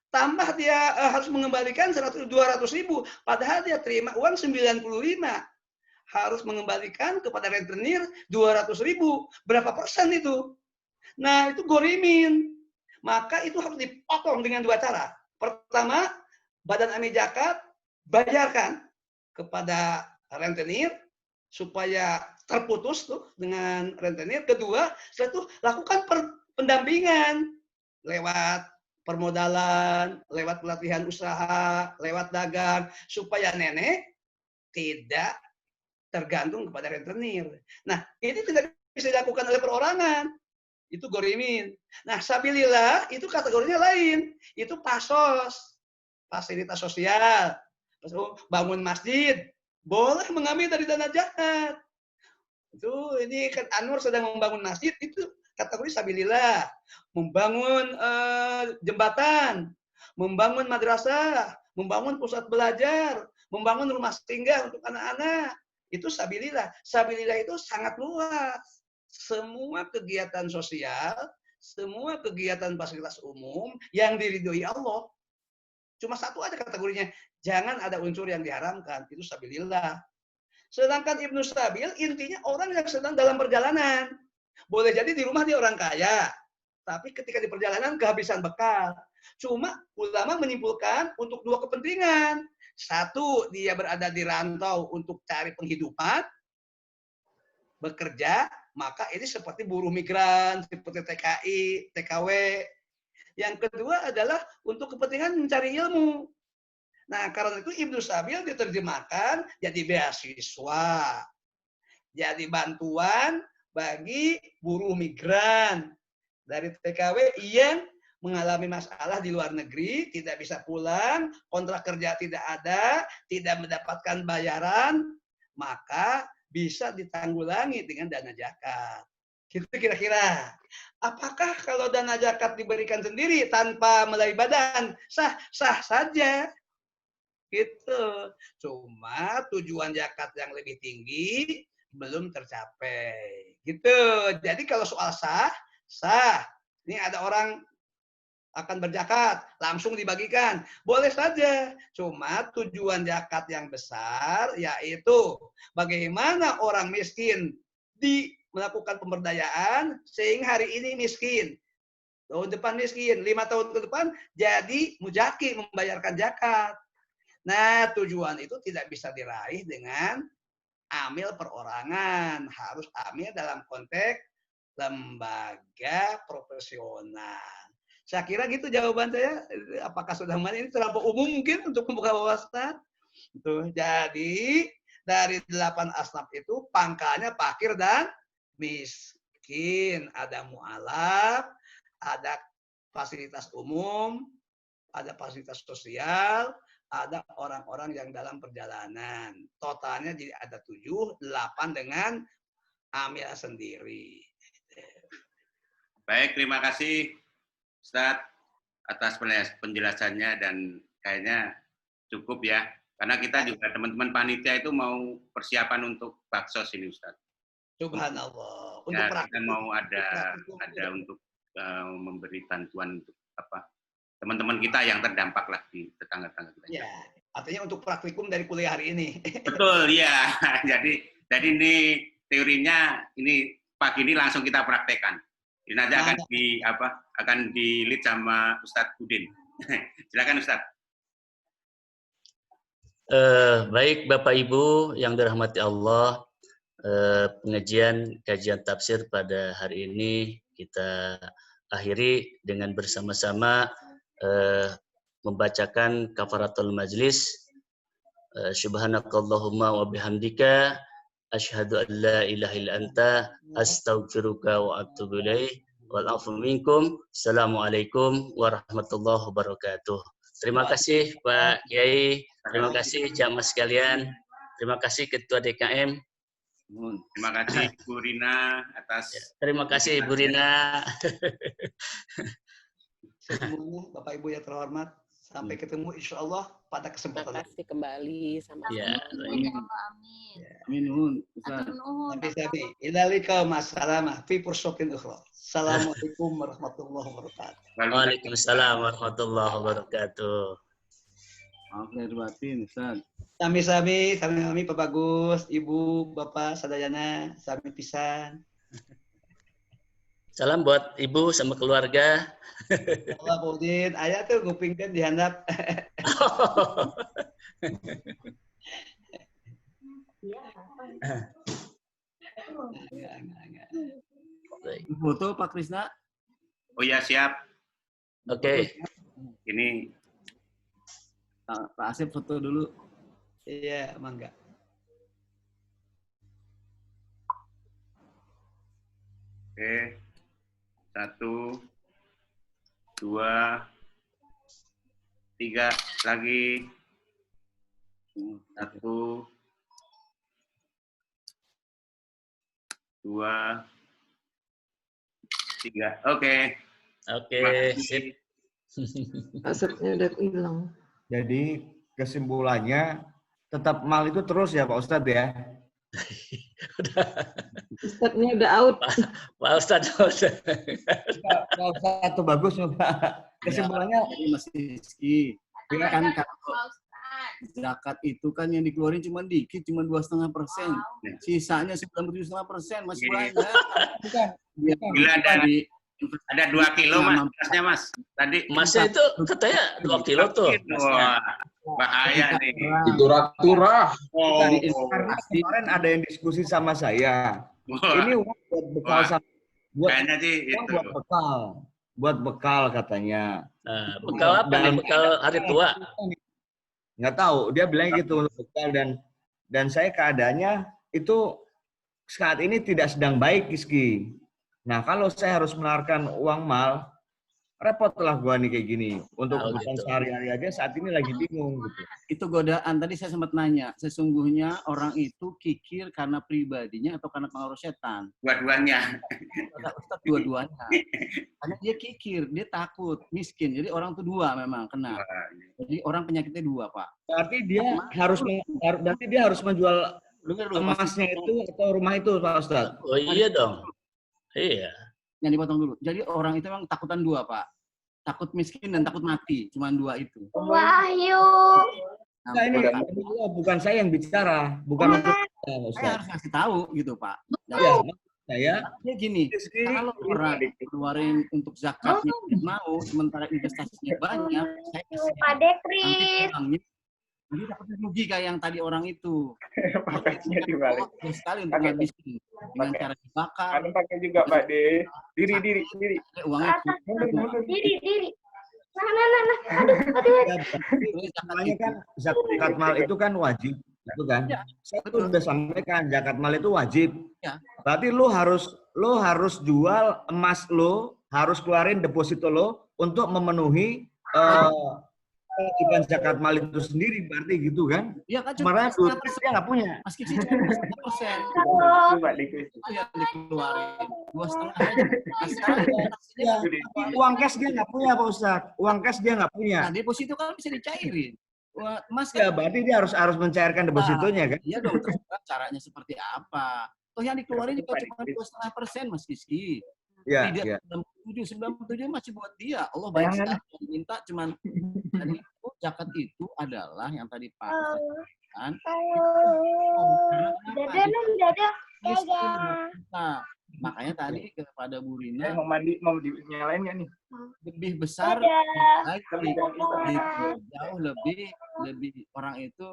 Tambah dia harus mengembalikan 200.000. Padahal dia terima uang 95. Harus mengembalikan kepada rentenir 200.000. Berapa persen itu? Nah, itu gorimin. Maka itu harus dipotong dengan 2 cara. Pertama, Badan Amil Zakat bayarkan kepada rentenir supaya terputus tuh dengan rentenir. Kedua, setelah itu lakukan pendampingan lewat permodalan, lewat pelatihan usaha, lewat dagang, supaya nenek tidak tergantung kepada rentenir. Nah, ini tidak bisa dilakukan oleh perorangan. Itu gorimin. Nah, sabilillah itu kategorinya lain. Itu pasos, fasilitas sosial. Bangun masjid, boleh mengambil dari dana zakat. Itu ini kan Anwar sedang membangun masjid, itu kategori sabilillah. Membangun jembatan, membangun madrasah, membangun pusat belajar, membangun rumah singgah untuk anak-anak. Itu sabilillah. Sabilillah itu sangat luas. Semua kegiatan sosial, semua kegiatan fasilitas umum yang diridhoi Allah. Cuma satu aja kategorinya, jangan ada unsur yang diharamkan, itu sabilillah. Sedangkan Ibnu Sabil intinya orang yang sedang dalam perjalanan. Boleh jadi di rumah dia orang kaya, tapi ketika di perjalanan kehabisan bekal. Cuma ulama menyimpulkan untuk 2 kepentingan. Satu, dia berada di rantau untuk cari penghidupan, bekerja, maka ini seperti buruh migran, seperti TKI, TKW. Yang kedua adalah untuk kepentingan mencari ilmu. Nah, karena itu Ibnu Sabil diterjemahkan jadi beasiswa, jadi bantuan bagi buruh migran dari TKW yang mengalami masalah di luar negeri, tidak bisa pulang, kontrak kerja tidak ada, tidak mendapatkan bayaran, maka bisa ditanggulangi dengan dana zakat. Gitu kira-kira. Apakah kalau dana zakat diberikan sendiri tanpa melalui badan? Sah saja. Gitu. Cuma tujuan zakat yang lebih tinggi belum tercapai. Gitu. Jadi kalau soal sah. Ini ada orang akan berzakat, langsung dibagikan. Boleh saja. Cuma tujuan zakat yang besar yaitu bagaimana orang miskin melakukan pemberdayaan sehingga hari ini miskin. Tahun depan miskin, 5 tahun ke depan jadi mujaki membayarkan zakat. Nah, tujuan itu tidak bisa diraih dengan amil perorangan. Harus amil dalam konteks lembaga profesional. Saya kira gitu jawaban saya. Apakah sudah ini terlalu umum mungkin untuk membuka wawasan? Tuh, jadi dari 8 asnaf itu pangkalnya fakir dan miskin. Ada mu'alaf, ada fasilitas umum, ada fasilitas sosial, ada orang-orang yang dalam perjalanan. Totalnya jadi ada 7, 8 dengan amil sendiri. Baik, terima kasih Ustadz atas penjelasannya dan kayaknya cukup ya. Karena kita juga teman-teman panitia itu mau persiapan untuk baksos ini Ustadz. Subhanallah. Untuk Ya, praktik, kita mau ada untuk memberi bantuan untuk teman-teman kita yang terdampak lah di tetangga-tetangga kita. Ya, artinya untuk praktikum dari kuliah hari ini. Betul, ya. Jadi ini teorinya ini pagi ini langsung kita praktekkan. Ini nanti akan di-lead sama Ustadz Udin. Silakan Ustadz. Baik Bapak Ibu yang dirahmati Allah, kajian tafsir pada hari ini kita akhiri dengan bersama-sama membacakan kafaratul majlis. Subhanakallahumma wa bihamdika asyhadu an la ilaha illa anta astaghfiruka wa atubu ilaik. Wal afu minkum. Assalamualaikum warahmatullahi wabarakatuh. Terima kasih Pak Kiai, terima kasih jamaah sekalian, terima kasih Ketua DKM. Terima kasih Bu Rina atas. Terima kasih Bu Rina. Semuanya Bapak Ibu yang terhormat, sampai ketemu insya Allah pada kesempatan Terima kasih kembali sama Ya, Amin. Amin. Sampai Ilalikal masalamah fi pursokin ukhra. Assalamualaikum warahmatullahi wabarakatuh. Waalaikumsalam warahmatullahi wabarakatuh. Maaf lahir batin, Ustaz. Sami-sami Pak Bagus, Ibu, Bapak, Sadayana, sami pisan. Salam buat Ibu sama keluarga. Allah Budin, ayah tuh ngupingkan dihandap. Foto Pak Krisna. Oh ya, siap. Oke. Ini Pak Asep foto dulu. Iya, mangga. Oke. 1, 2, 3 lagi. 1, 2, 3. Oke. Oke, sip. Asapnya udah hilang. Jadi kesimpulannya tetap mal itu terus ya Pak Ustadz ya? Ustadznya udah out. Pak Ustadz. Pak Ustadz itu bagus Pak. Kesimpulannya Jadi masih Rizky. Ya kan kalau zakat itu kan yang dikeluarin cuma dikit, cuma 2,5%. Sisanya 97,5% masih banyak. bukan. Bila ada 2 kilo mas, masnya mas. Tadi Masnya itu katanya 2 kilo tuh. Wah, bahaya nih. Itu turah. Oh, Karena kemarin ada yang diskusi sama saya. wah, Ini uang buat bekal sama kayaknya sih uang itu. buat bekal. Buat bekal katanya. Nah, bekal apa nih? Bekal hari tua. Nggak tahu, dia bilang gitu untuk bekal dan saya keadaannya itu saat ini tidak sedang baik Rizky. Nah, kalau saya harus menawarkan uang mal, repotlah gua nih kayak gini. Untuk Oh, kebutuhan gitu. sehari-hari aja saat ini lagi bingung gitu. Itu godaan. Tadi saya sempat nanya, sesungguhnya orang itu kikir karena pribadinya atau karena pengaruh setan? Dua-duanya. Kata Ustadz dua-duanya. Karena dia kikir, dia takut, miskin. Jadi orang tuh dua memang kena. Jadi orang penyakitnya dua, Pak. Berarti dia harus menjual Dengar dulu, emasnya itu atau rumah itu Pak Ustadz. Oh iya dong. Iya. yang dipotong dulu. Jadi orang itu memang takutan dua, Pak. Takut miskin dan takut mati. Cuma dua itu. Wahyu. Nah, ini bukan saya yang bicara, bukan untuk Saya harus kasih tahu gitu, Pak. Ya, saya Ya gini, kalau orang keluarin untuk zakatnya tidak mau, sementara investasinya banyak, saya kasih Pak Dekris. nanti Dia dapat rugi kayak yang tadi orang itu. Pakainya dibalik. Sekali untuk ngabisin dengan cara dibakar. Ada pakai juga Pak De. Diri. Uangnya Diri. Namanya kan zakat mal itu kan wajib, itu kan? Saya sudah sampaikan zakat mal itu wajib. Ya. Berarti lu harus jual emas lu, harus keluarin deposito lo untuk memenuhi kewajiban zakat mal itu sendiri, berarti gitu kan? Iya kan, Sebenarnya dia nggak punya. Mas Kiki cuma 1%. Coba dikit. Itu yang dikeluarin 2,5 aja. Nah, sekarang Ya, uang cash dia nggak punya Pak Ustadz. Uang cash dia nggak punya. nah, deposito kan bisa dicairin. Wah, Mas Ya, kan berarti dia harus mencairkan depositonya kan? iya dong, terserah caranya seperti apa. Toh yang dikeluarin juga cuma 2,5% Mas Kiski. Ya, Tidak ya. 97 masih buat dia. Allah baik sekali. Yang minta cuman tadi itu zakat itu adalah yang tadi Pak kan. Nah, makanya tadi kepada Bu Rina Mau mandi, mau dinyalain nggak nih? lebih besar baik jauh lebih orang itu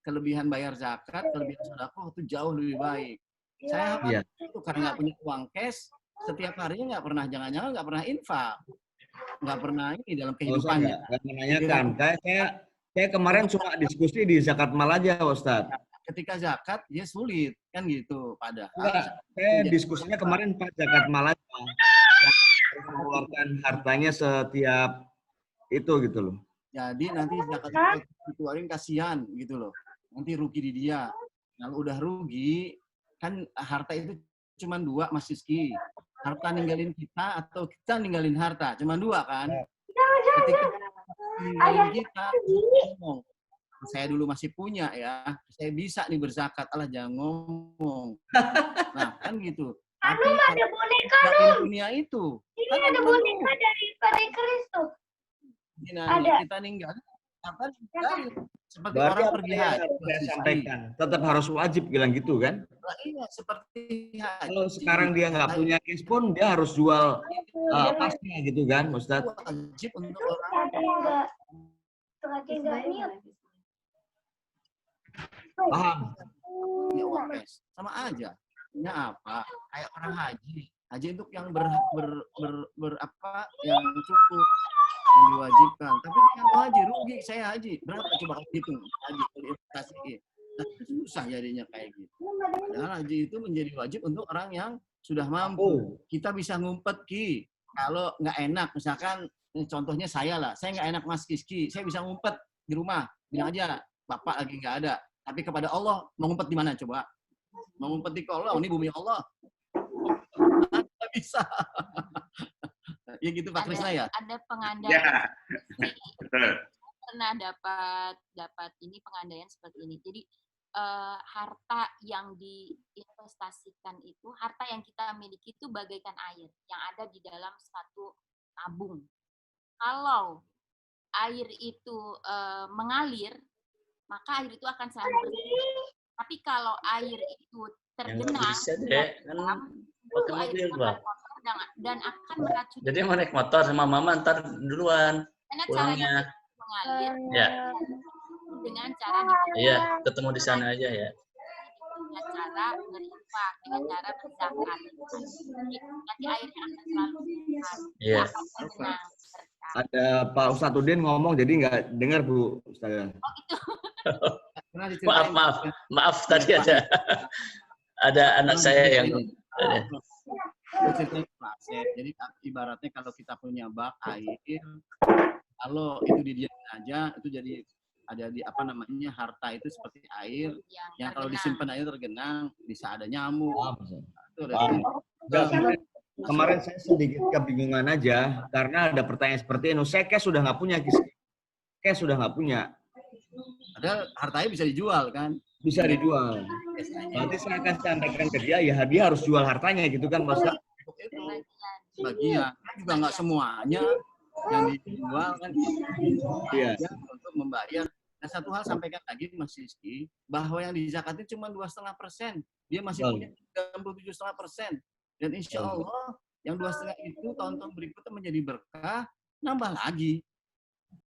kelebihan bayar zakat, kelebihan sedekah itu jauh lebih baik. Saya Iya. itu karena nggak punya uang cash, setiap harinya nggak pernah, jangan-jangan nggak pernah infak, nggak pernah ini dalam kehidupannya. Nggak menanyakan. Saya kemarin cuma diskusi di zakat mal aja, Ustadz. Ketika zakat dia sulit kan gitu. Padahal Enggak, saya diskusinya kemarin Pak zakat mal aja. Yang mengeluarkan hartanya setiap itu gitu loh. jadi nanti zakat itu dikeluarin kasihan gitu loh. Nanti rugi di dia. Kalau udah rugi kan harta itu cuma dua Mas Rizky. Harta ninggalin kita atau kita ninggalin harta. Cuma dua kan. Ketika ninggalin kita, ngomong. Saya dulu masih punya ya. Saya bisa nih berzakat. Alah jangan ngomong. Nah kan gitu. Tapi ada boneka dunia itu. Ini ada boneka dari Pare Kristus. Ada. Kita ninggal. Apa seperti Berarti orang pergi haji. saya sampaikan, tetap harus wajib bilang gitu kan? Nah, iya, seperti haji. Kalau sekarang dia nggak punya cash pun, dia harus jual pasnya gitu kan, Ustadz? Wajib untuk orang. Enggak niat. Paham? Punya uang cash. Sama aja. Punya apa? Kayak orang haji. Haji untuk yang apa? Yang cukup, yang diwajibkan. Tapi yang haji rugi, saya haji. Berapa coba hitung haji kalau investasi? Nah, susah jadinya kayak gitu. Padahal haji itu menjadi wajib untuk orang yang sudah mampu. Kita bisa ngumpet Ki. Kalau nggak enak, misalkan contohnya saya lah, saya nggak enak Mas Kiski, saya bisa ngumpet di rumah. Bilang aja, Bapak lagi nggak ada. Tapi kepada Allah, mau ngumpet di mana coba? Mau ngumpet di kolong, ini bumi Allah. Nggak bisa. Ya gitu Pak Krisna ya? Ada pengandaian. Ya. Betul. Pernah dapat ini pengandaian seperti ini. Jadi harta yang diinvestasikan itu, harta yang kita miliki itu bagaikan air yang ada di dalam satu tabung. Kalau air itu mengalir, maka air itu akan selalu bersih. Tapi kalau air itu tergenang dan akan meracuni. Jadi mau naik motor sama mama ntar duluan pulangnya. Mengalir Ya. Dengan cara Iya, ketemu di sana aja ya. dengan cara berinfak, dengan cara berzakat. Nanti airnya akan selalu bersih. Iya. Ada Pak Ustadz Udin ngomong, jadi nggak dengar Bu Ustazah. Oh gitu. Maaf tadi ada anak saya yang jadi ibaratnya kalau kita punya bak air, kalau itu didiamin aja, itu jadi ada di apa namanya harta itu seperti air yang kalau disimpan air tergenang bisa ada nyamuk. Kemarin saya sedikit kebingungan aja karena ada pertanyaan seperti itu. Saya cash sudah nggak punya, cash sudah nggak punya. Padahal hartanya bisa dijual kan? Bisa dijual. Nanti saya akan sampaikan ke dia, ya dia harus jual hartanya gitu kan, Mas. Bagian juga nggak semuanya yang dijual kan? Iya. Untuk membayar. Nah satu hal sampaikan lagi Mas Rizky, bahwa yang dizakatin cuma 2,5%, dia masih punya 37,5%. Dan insya Allah yang 2,5 itu tahun-tahun berikutnya menjadi berkah, nambah lagi.